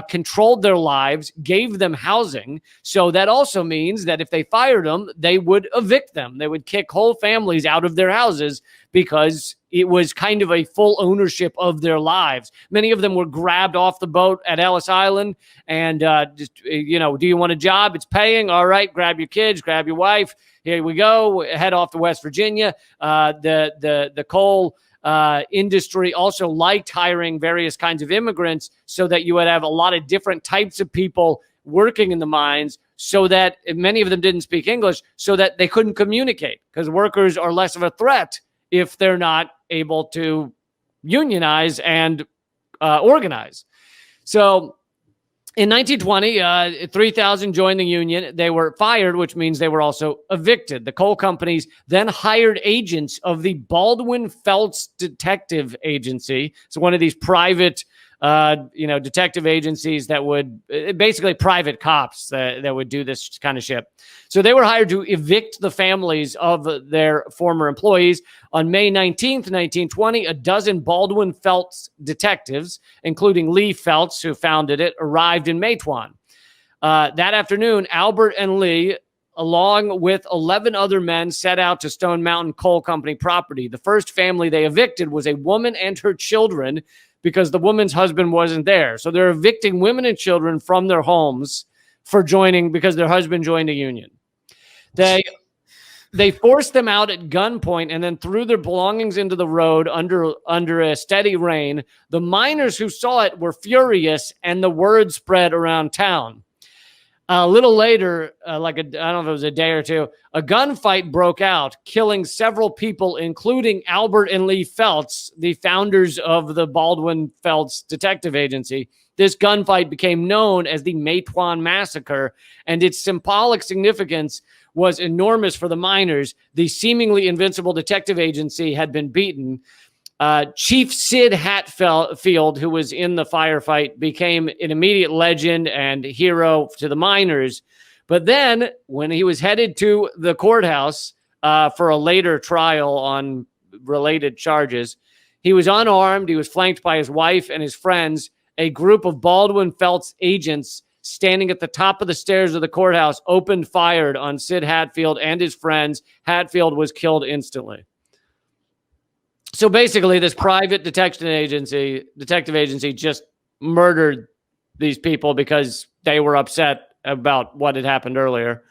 controlled their lives, gave them housing. So that also means that if they fired them, they would evict them. They would kick whole families out of their houses because it was kind of a full ownership of their lives. Many of them were grabbed off the boat at Ellis Island and do you want a job? It's paying. All right, grab your kids, grab your wife. Here we go. Head off to West Virginia. The coal industry also liked hiring various kinds of immigrants so that you would have a lot of different types of people working in the mines, so that many of them didn't speak English, so that they couldn't communicate, because workers are less of a threat if they're not able to unionize and organize. So in 1920, 3,000 joined the union. They were fired, which means they were also evicted. The coal companies then hired agents of the Baldwin Felts Detective Agency. So one of these private detective agencies that would basically private cops that would do this kind of shit. So they were hired to evict the families of their former employees. On May 19th, 1920, a dozen Baldwin Felts detectives, including Lee Felts, who founded it, arrived in Matewan. That afternoon, Albert and Lee, along with 11 other men, set out to Stone Mountain Coal Company property. The first family they evicted was a woman and her children because the woman's husband wasn't there. So they're evicting women and children from their homes because their husband joined a union. They forced them out at gunpoint and then threw their belongings into the road under a steady rain. The miners who saw it were furious, and the word spread around town. A little later, I don't know if it was a day or two, a gunfight broke out, killing several people, including Albert and Lee Felts, the founders of the Baldwin Felts Detective Agency. This gunfight became known as the Matewan Massacre, and its symbolic significance was enormous for the miners. The seemingly invincible detective agency had been beaten. Chief Sid Hatfield, who was in the firefight, became an immediate legend and hero to the miners. But then when he was headed to the courthouse for a later trial on related charges, he was unarmed. He was flanked by his wife and his friends. A group of Baldwin Felts agents standing at the top of the stairs of the courthouse opened fire on Sid Hatfield and his friends. Hatfield was killed instantly. So basically, this private detective agency just murdered these people because they were upset about what had happened earlier.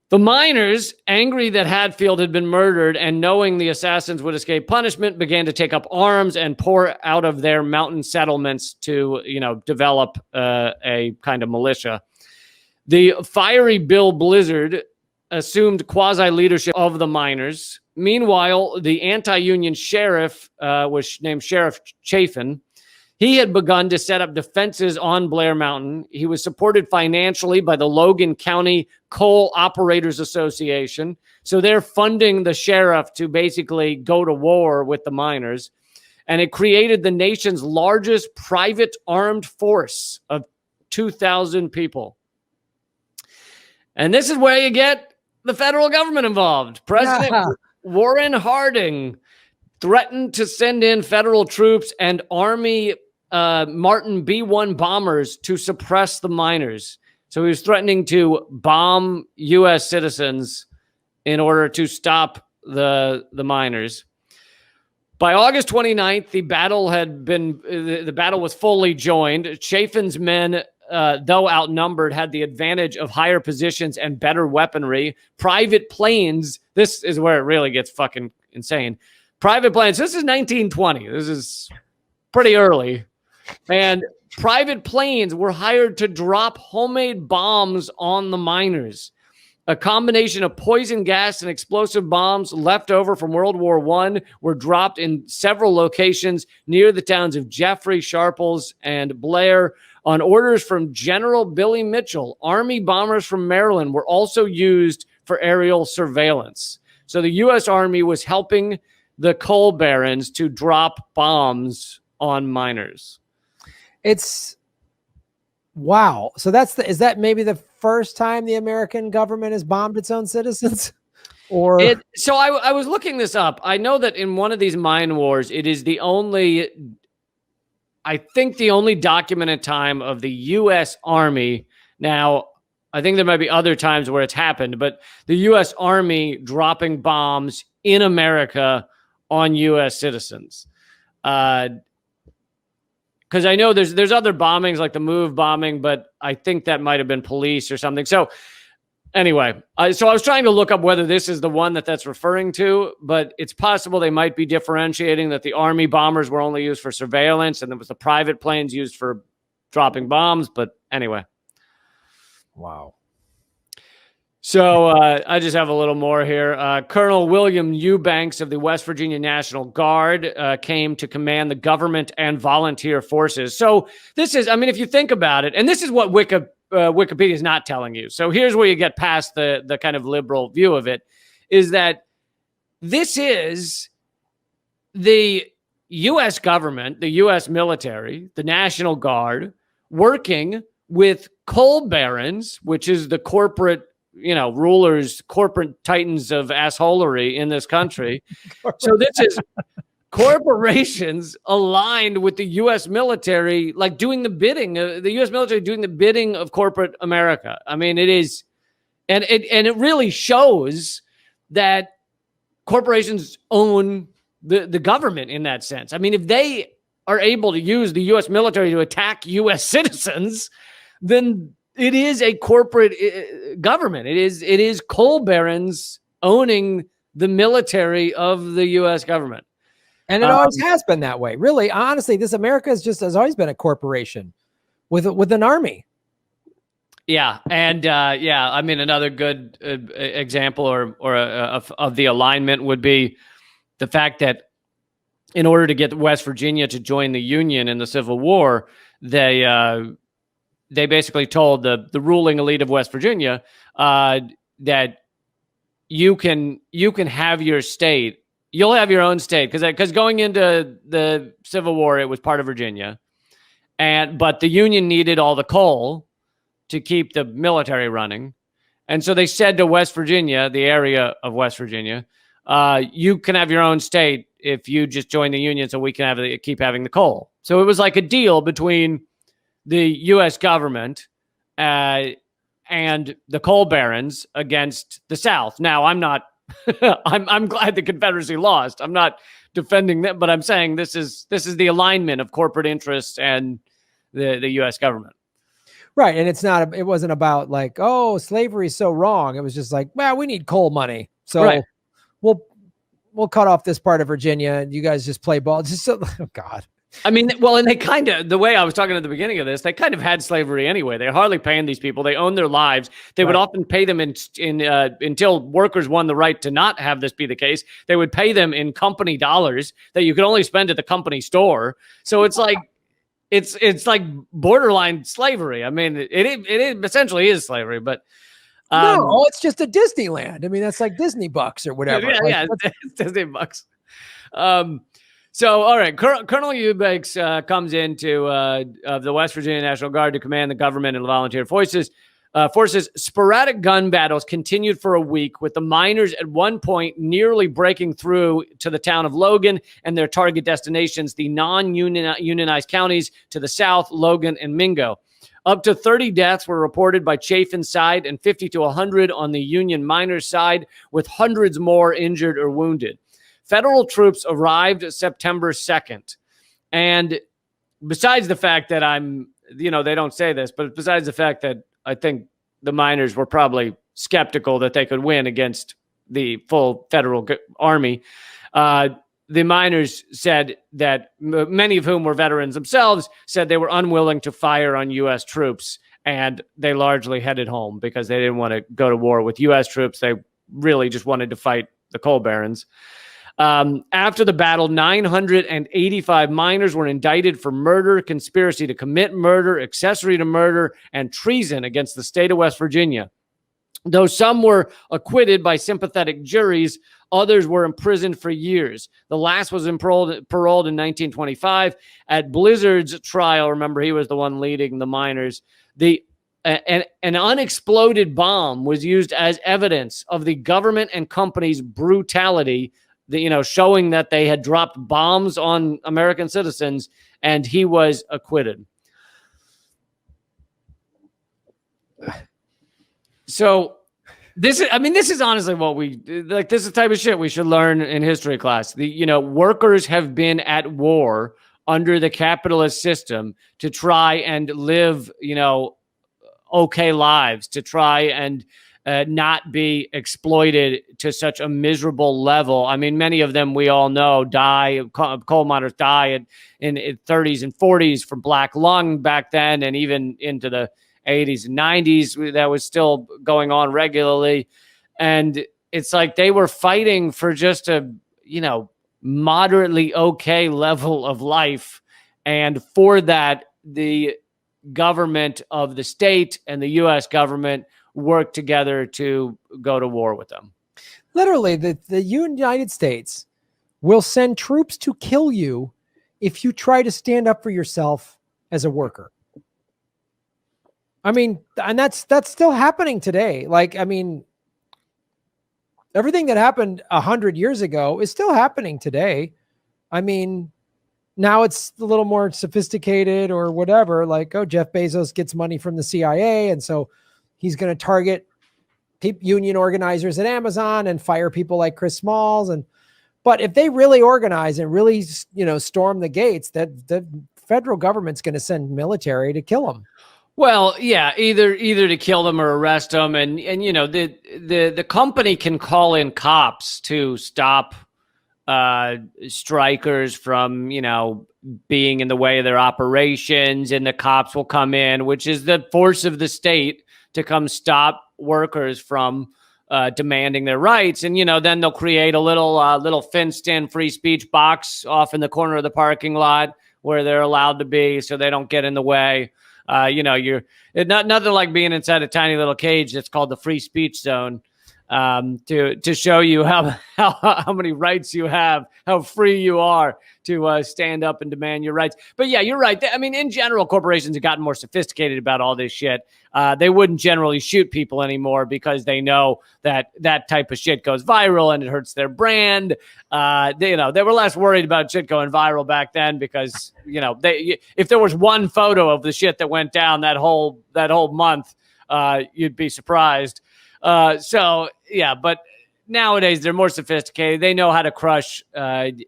The miners, angry that Hatfield had been murdered and knowing the assassins would escape punishment, began to take up arms and pour out of their mountain settlements to, develop a kind of militia. The fiery Bill Blizzard assumed quasi-leadership of the miners. Meanwhile, the anti-union sheriff was named Sheriff Chafin. He had begun to set up defenses on Blair Mountain. He was supported financially by the Logan County Coal Operators Association. So they're funding the sheriff to basically go to war with the miners. And it created the nation's largest private armed force of 2,000 people. And this is where you get the federal government involved. President Warren Harding threatened to send in federal troops and Army Martin B-1 bombers to suppress the miners. So he was threatening to bomb U.S. citizens in order to stop the miners. By August 29th, the battle was fully joined. Chafin's men, though outnumbered, had the advantage of higher positions and better weaponry. Private planes, this is where it really gets fucking insane. Private planes, this is 1920. This is pretty early. And private planes were hired to drop homemade bombs on the miners. A combination of poison gas and explosive bombs left over from World War I were dropped in several locations near the towns of Jeffrey, Sharples, and Blair. On orders from General Billy Mitchell, Army bombers from Maryland were also used for aerial surveillance. So the U.S. Army was helping the coal barons to drop bombs on miners. It's wow. So is that maybe the first time the American government has bombed its own citizens? Or so I was looking this up. I know that in one of these mine wars, it is the only documented time of the U.S. Army. Now, I think there might be other times where it's happened, but the U.S. Army dropping bombs in America on U.S. citizens. Because I know there's other bombings like the Move bombing, but I think that might have been police or something. So anyway, so I was trying to look up whether this is the one that's referring to, but it's possible they might be differentiating that the Army bombers were only used for surveillance and there was the private planes used for dropping bombs. But anyway. Wow. So I just have a little more here. Colonel William Eubanks of the West Virginia National Guard came to command the government and volunteer forces. So this is, if you think about it, and this is what Wikipedia is not telling you. So here's where you get past the kind of liberal view of it, is that this is the U.S. government, the U.S. military, the National Guard, working with coal barons, which is the corporate, rulers, corporate titans of assholery in this country. So this is corporations aligned with the U.S. military, like doing the bidding, the U.S. military doing the bidding of corporate America. I mean, it is, and it really shows that corporations own the government in that sense. I mean, if they are able to use the U.S. military to attack U.S. citizens, then it is a corporate government. It is coal barons owning the military of the U.S. government. And it always has been that way. Really, honestly, this America has always been a corporation with an army. Yeah, and I mean, another good example of the alignment would be the fact that in order to get West Virginia to join the Union in the Civil War, they basically told the ruling elite of West Virginia that you can have your state. You'll have your own state because going into the Civil War, it was part of Virginia, but the Union needed all the coal to keep the military running, and so they said to West Virginia, the area of West Virginia, you can have your own state if you just join the Union, so we can keep having the coal. So it was like a deal between the U.S. government and the coal barons against the South. Now, I'm not. I'm glad the Confederacy lost. I'm not defending them, but I'm saying this is the alignment of corporate interests and the U.S. government. Right, and it wasn't about like, oh, slavery is so wrong. It was just like, well, we need coal money, so right. we'll cut off this part of Virginia, and you guys just play ball. Just so, oh God. I mean, well, and they kind of, the way I was talking at the beginning of this, they kind of had slavery anyway. They're hardly paying these people. They own their lives. They would often pay them until workers won the right to not have this be the case. They would pay them in company dollars that you could only spend at the company store. So it's like, it's like borderline slavery. I mean, it essentially is slavery, but no, it's just a Disneyland. I mean, that's like Disney bucks or whatever. Yeah, it's Disney bucks. So, all right, Colonel Eubanks comes into the West Virginia National Guard to command the government and volunteer forces. Sporadic gun battles continued for a week, with the miners at one point nearly breaking through to the town of Logan and their target destinations, the non-unionized counties to the south, Logan and Mingo. Up to 30 deaths were reported by Chafin's side and 50 to 100 on the Union miners' side, with hundreds more injured or wounded. Federal troops arrived September 2nd. And besides the fact that they don't say this, but besides the fact that I think the miners were probably skeptical that they could win against the full federal army, the miners said that many of whom were veterans themselves said they were unwilling to fire on U.S. troops, and they largely headed home because they didn't want to go to war with U.S. troops. They really just wanted to fight the coal barons. After the battle, 985 miners were indicted for murder, conspiracy to commit murder, accessory to murder, and treason against the state of West Virginia. Though some were acquitted by sympathetic juries, others were imprisoned for years. The last was paroled in 1925. At Blizzard's trial, remember, he was the one leading the miners, an unexploded bomb was used as evidence of the government and company's brutality, showing that they had dropped bombs on American citizens, and he was acquitted. So this is honestly what we like. This is the type of shit we should learn in history class. Workers have been at war under the capitalist system to try and live, okay lives, to try and not be exploited to such a miserable level. I mean, many of them, we all know, coal miners die in 30s and 40s from black lung back then, and even into the 80s and 90s, that was still going on regularly. And it's like they were fighting for just a, moderately okay level of life. And for that, the government of the state and the U.S. government work together to go to war with them. Literally, the United States will send troops to kill you if you try to stand up for yourself as a worker. I mean, and that's still happening today. Like, I mean, everything that happened 100 years ago is still happening today. I mean, now it's a little more sophisticated or whatever. Like, oh, Jeff Bezos gets money from the CIA, and so he's going to target union organizers at Amazon and fire people like Chris Smalls. But if they really organize and really, storm the gates, that the federal government's going to send military to kill them. Well, yeah, either to kill them or arrest them, and the company can call in cops to stop strikers from being in the way of their operations, and the cops will come in, which is the force of the state, to come stop workers from demanding their rights. And then they'll create a little fenced-in free speech box off in the corner of the parking lot where they're allowed to be, so they don't get in the way. You're nothing like being inside a tiny little cage that's called the free speech zone, to show you how many rights you have, how free you are to stand up and demand your rights. But yeah, you're right. I mean, in general, corporations have gotten more sophisticated about all this shit. They wouldn't generally shoot people anymore because they know that type of shit goes viral and it hurts their brand. They were less worried about shit going viral back then because, if there was one photo of the shit that went down that whole month, you'd be surprised. So yeah, but nowadays they're more sophisticated. They know how to crush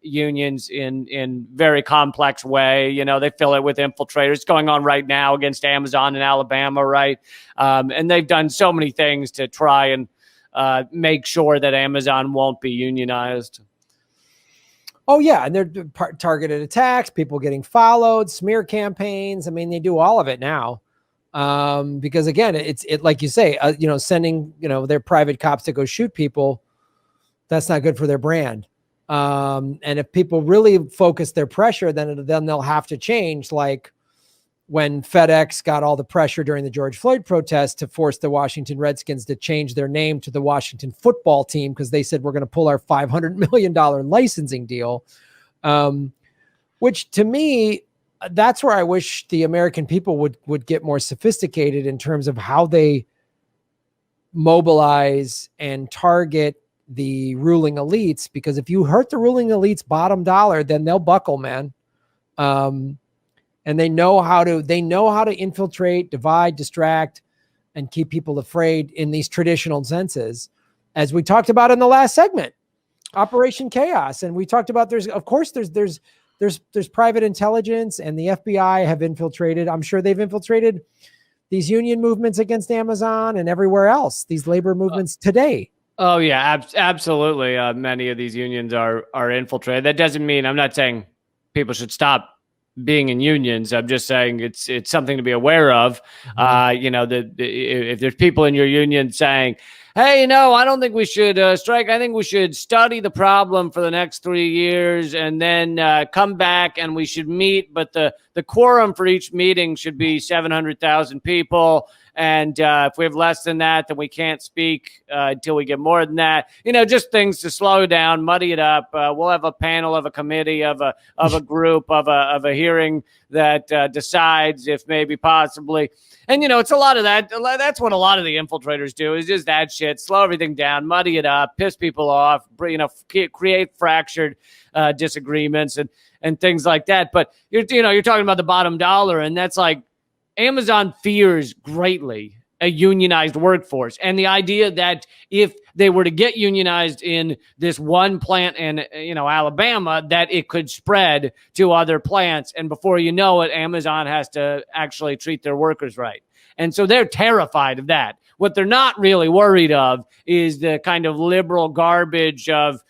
unions in very complex way. They fill it with infiltrators. It's going on right now against Amazon in Alabama, right? And they've done so many things to try and make sure that Amazon won't be unionized. Oh yeah, and they're targeted attacks, people getting followed, smear campaigns. I mean, they do all of it now. Because again, it's like you say, sending, their private cops to go shoot people, that's not good for their brand. And if people really focus their pressure, then they'll have to change. Like when FedEx got all the pressure during the George Floyd protest to force the Washington Redskins to change their name to the Washington Football Team, because they said, we're going to pull our $500 million licensing deal. Which to me, that's where I wish the American people would get more sophisticated in terms of how they mobilize and target the ruling elites, because if you hurt the ruling elites bottom dollar, then they'll buckle, man. And they know how to infiltrate, divide, distract, and keep people afraid in these traditional senses, as we talked about in the last segment, Operation Chaos. And we talked about there's private intelligence, and the FBI have infiltrated. I'm sure they've infiltrated these union movements against Amazon and everywhere else, these labor movements today. Oh yeah, absolutely. Many of these unions are infiltrated. That doesn't mean, I'm not saying people should stop being in unions. I'm just saying it's something to be aware of. If there's people in your union saying, hey, I don't think we should strike. I think we should study the problem for the next 3 years and then come back and we should meet. But the quorum for each meeting should be 700,000 people. And if we have less than that, then we can't speak until we get more than that. Just things to slow down, muddy it up. We'll have a panel of a committee of a group of a hearing that decides if maybe possibly. And, it's a lot of that. That's what a lot of the infiltrators do, is just that shit, slow everything down, muddy it up, piss people off, create fractured disagreements and things like that. But, you're talking about the bottom dollar, and that's like, Amazon fears greatly a unionized workforce. And the idea that if they were to get unionized in this one plant in, Alabama, that it could spread to other plants. And before you know it, Amazon has to actually treat their workers right. And so they're terrified of that. What they're not really worried of is the kind of liberal garbage of,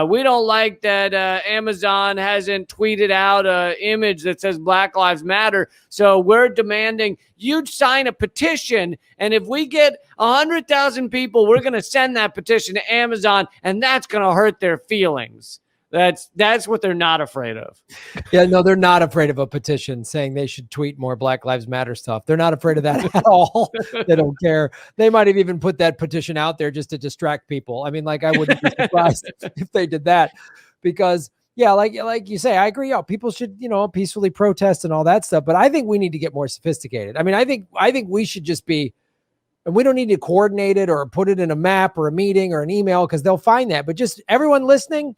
we don't like that Amazon hasn't tweeted out an image that says Black Lives Matter, so we're demanding you sign a petition, and if we get 100,000 people, we're going to send that petition to Amazon, and that's going to hurt their feelings. That's what they're not afraid of. Yeah, no, they're not afraid of a petition saying they should tweet more Black Lives Matter stuff. They're not afraid of that at all. They don't care. They might have even put that petition out there just to distract people. I mean, like, I wouldn't be surprised if they did that, because, yeah, like you say, I agree. People should, peacefully protest and all that stuff. But I think we need to get more sophisticated. I mean, I think we should just be, and we don't need to coordinate it or put it in a map or a meeting or an email because they'll find that. But just everyone listening,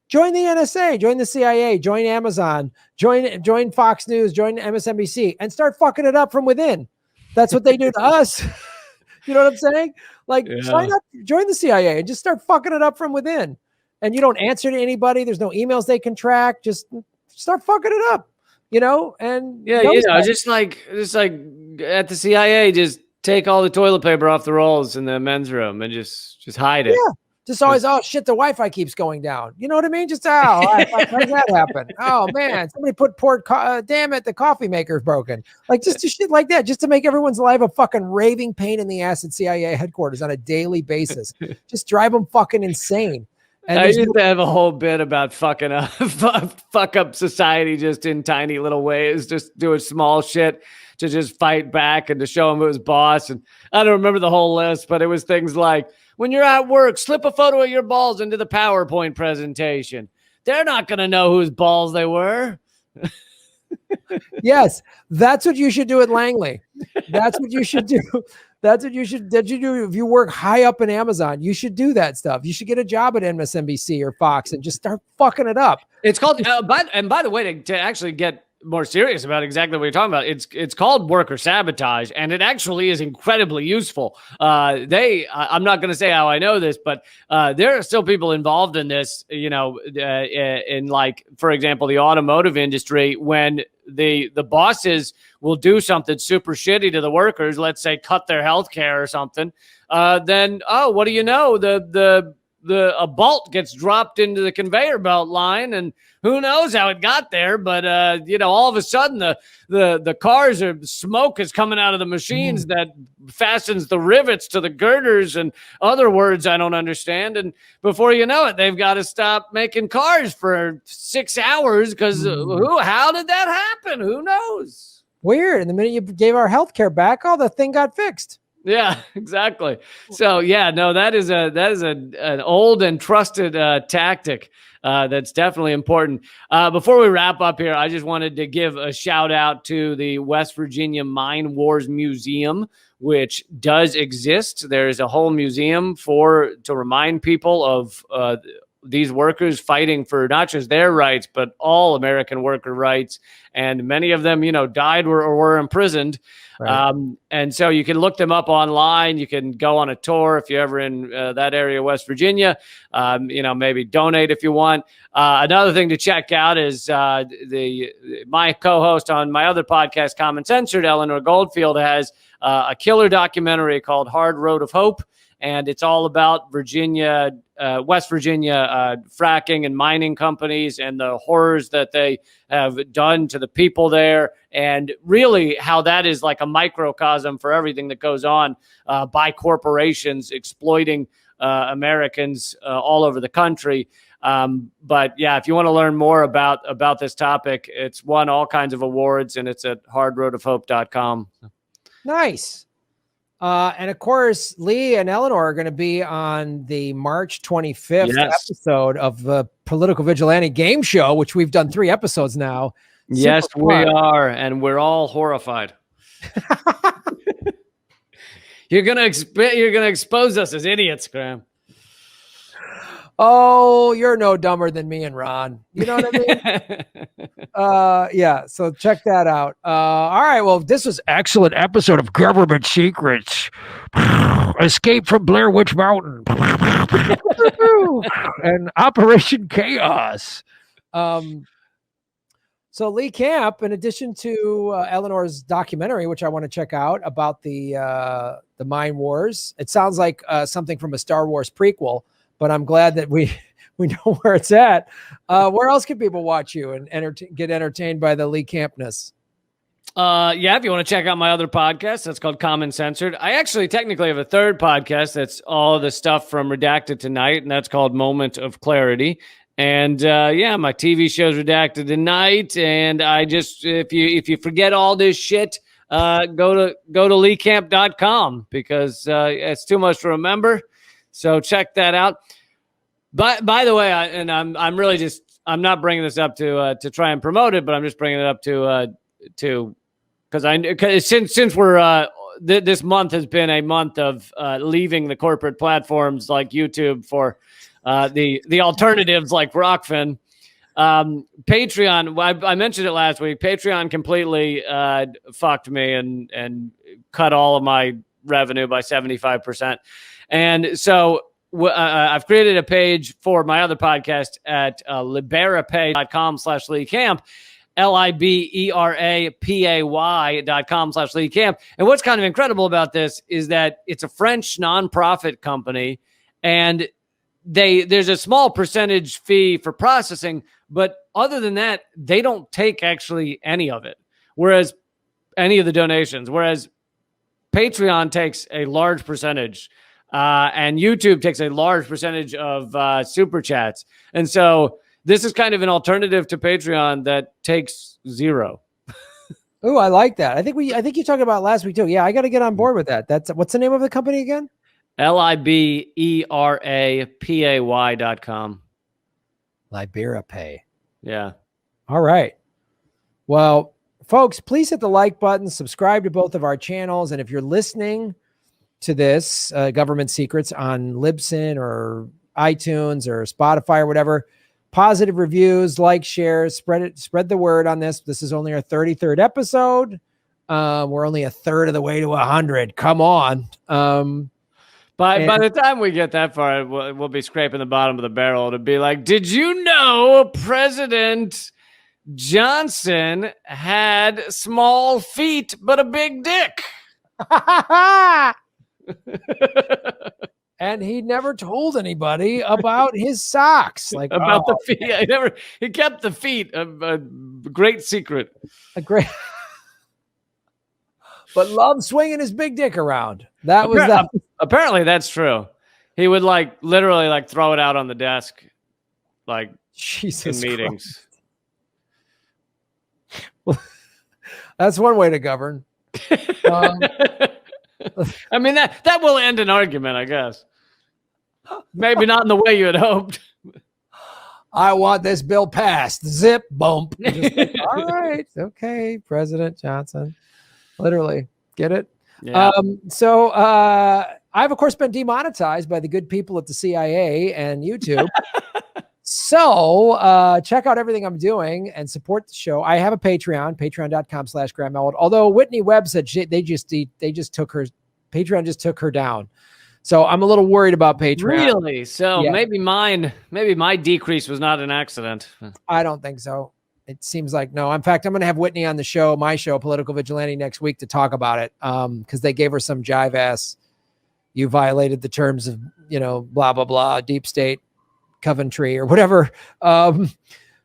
join the NSA, join the CIA, join Amazon, join Fox News, join MSNBC, and start fucking it up from within. That's what they do to us. You know what I'm saying? Like, sign up, join the CIA, and just start fucking it up from within. And you don't answer to anybody. There's no emails they can track. Just start fucking it up, And just like at the CIA, just take all the toilet paper off the rolls in the men's room and just hide it. Yeah. Just always, oh shit, the Wi-Fi keeps going down. You know what I mean? Just how does that happen? Oh man, somebody damn it, the coffee maker's broken. Like just shit like that, just to make everyone's life a fucking raving pain in the ass at CIA headquarters on a daily basis. Just drive them fucking insane. And I used to have a whole bit about fucking up, fuck up society just in tiny little ways, just doing small shit to just fight back and to show him it was boss. And I don't remember the whole list, but it was things like, when you're at work, slip a photo of your balls into the PowerPoint presentation. They're not going to know whose balls they were. Yes, that's what you should do at Langley. That's what you should do. That's what you should do if you work high up in Amazon. You should do that stuff. You should get a job at MSNBC or Fox and just start fucking it up. It's called, by the way, to actually get more serious about exactly what you're talking about, it's called worker sabotage, and it actually is incredibly useful. I'm not going to say how I know this, but there are still people involved in this, in like, for example, the automotive industry, when the bosses will do something super shitty to the workers, let's say cut their health care or something, then, what do you know? A bolt gets dropped into the conveyor belt line, and who knows how it got there, but all of a sudden the cars smoke is coming out of the machines that fastens the rivets to the girders and other words I don't understand, and before you know it, they've got to stop making cars for 6 hours because how did that happen? Who knows? Weird. And the minute you gave our healthcare back, the thing got fixed. Yeah, exactly. So yeah, no, that is an old and trusted tactic that's definitely important. Before we wrap up here, I just wanted to give a shout out to the West Virginia Mine Wars Museum, which does exist. There's a whole museum to remind people of these workers fighting for not just their rights, but all American worker rights. And many of them, died or were imprisoned. Right. And so you can look them up online. You can go on a tour if you're ever in that area of West Virginia. Maybe donate if you want. Another thing to check out is my co-host on my other podcast, Common Censored, Eleanor Goldfield, has a killer documentary called Hard Road of Hope. And it's all about West Virginia fracking and mining companies and the horrors that they have done to the people there, and really how that is like a microcosm for everything that goes on by corporations exploiting Americans all over the country. But yeah, if you want to learn more about this topic, it's won all kinds of awards, and it's at hardroadofhope.com. Nice. And of course, Lee and Eleanor are going to be on the March 25th episode of the Political Vigilante Game Show, which we've done 3 episodes now. Yes, we are. And we're all horrified. You're going to expose us as idiots, Graham. Oh, you're no dumber than me and Ron. You know what I mean? Yeah. So check that out. All right. Well, this was excellent episode of Government Secrets. Escape from Blair Witch Mountain. And Operation Chaos. So Lee Camp, in addition to Eleanor's documentary, which I want to check out about the Mine Wars, it sounds like something from a Star Wars prequel. But I'm glad that we know where it's at. Where else can people watch you and get entertained by the Lee Campness? If you want to check out my other podcast, that's called Common Censored. I actually technically have a third podcast that's all the stuff from Redacted Tonight, and that's called Moment of Clarity. And my TV show's Redacted Tonight. And I just, if you forget all this shit, go to leecamp.com because it's too much to remember. So check that out. By the way, I'm I'm not bringing this up to try and promote it, but I'm just bringing it up because since we're this month has been a month of leaving the corporate platforms like YouTube for the alternatives like Rockfin. Patreon, I mentioned it last week. Patreon completely fucked me and cut all of my revenue by 75%. And so I've created a page for my other podcast at liberapay.com/Lee Camp, liberapay.com/Lee Camp. And what's kind of incredible about this is that it's a French nonprofit company, and there's a small percentage fee for processing, but other than that, they don't take actually any of it. Whereas any of the donations, whereas Patreon takes a large percentage, and YouTube takes a large percentage of super chats. And so this is kind of an alternative to Patreon that takes zero. Oh, I like that. I think you talked about it last week too. Yeah, I got to get on board with that. What's the name of the company again? liberapay.com. Liberapay. Yeah. All right. Well, folks, please hit the like button, subscribe to both of our channels. And if you're listening to this Government Secrets on Libsyn or iTunes or Spotify or whatever, positive reviews, like, share, spread the word on this. This is only our 33rd episode. We're only a third of the way to 100. Come on. By the time we get that far, we'll be scraping the bottom of the barrel to be like, did you know President Johnson had small feet but a big dick? And he never told anybody about his socks. Like about the feet. He kept the feet a great secret. A great but loved swinging his big dick around. That was that. Apparently that's true. He would literally throw it out on the desk, Jesus in meetings. Well, that's one way to govern. I mean, that will end an argument, I guess. Maybe not in the way you had hoped. I want this bill passed. Zip, bump. All right. Okay, President Johnson. Literally. Get it? Yeah. So I've, of course, been demonetized by the good people at the CIA and YouTube. So check out everything I'm doing and support the show. I have a Patreon, patreon.com/Graham Elwood. Although Whitney Webb said Patreon just took her down. So I'm a little worried about Patreon. Really? So Yeah. maybe my decrease was not an accident. I don't think so. It seems like no. In fact, I'm going to have Whitney on the show, my show, Political Vigilante, next week to talk about it. Because they gave her some jive ass. You violated the terms of, blah, blah, blah, deep state, Coventry or whatever.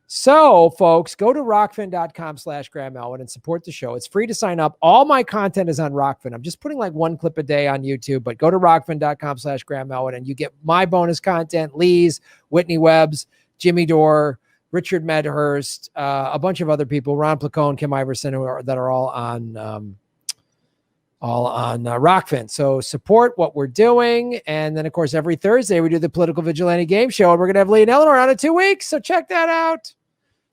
So folks, go to rockfin.com/Graham Elwood and support the show. It's free to sign up. All my content is on Rockfin. I'm just putting one clip a day on YouTube, but go to rockfin.com/Graham Elwood and you get my bonus content, Lee's, Whitney Webb's, Jimmy Dore, Richard Medhurst, a bunch of other people, Ron Placone, Kim Iverson, that are all on Rockfin. So support what we're doing. And then, of course, every Thursday we do the Political Vigilante Game Show, and we're going to have Lee and Eleanor on in 2 weeks. So check that out.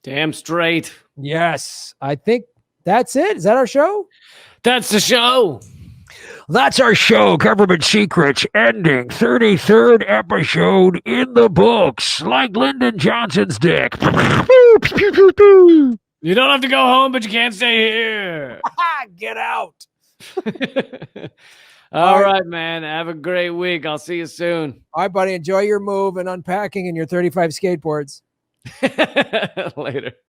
Damn straight. Yes. I think that's it. Is that our show? That's the show. That's our show, Government Secrets, ending 33rd episode in the books, like Lyndon Johnson's dick. You don't have to go home, but you can't stay here. Get out. All right, man. Have a great week. I'll see you soon. All right, buddy. Enjoy your move and unpacking and your 35 skateboards. Later.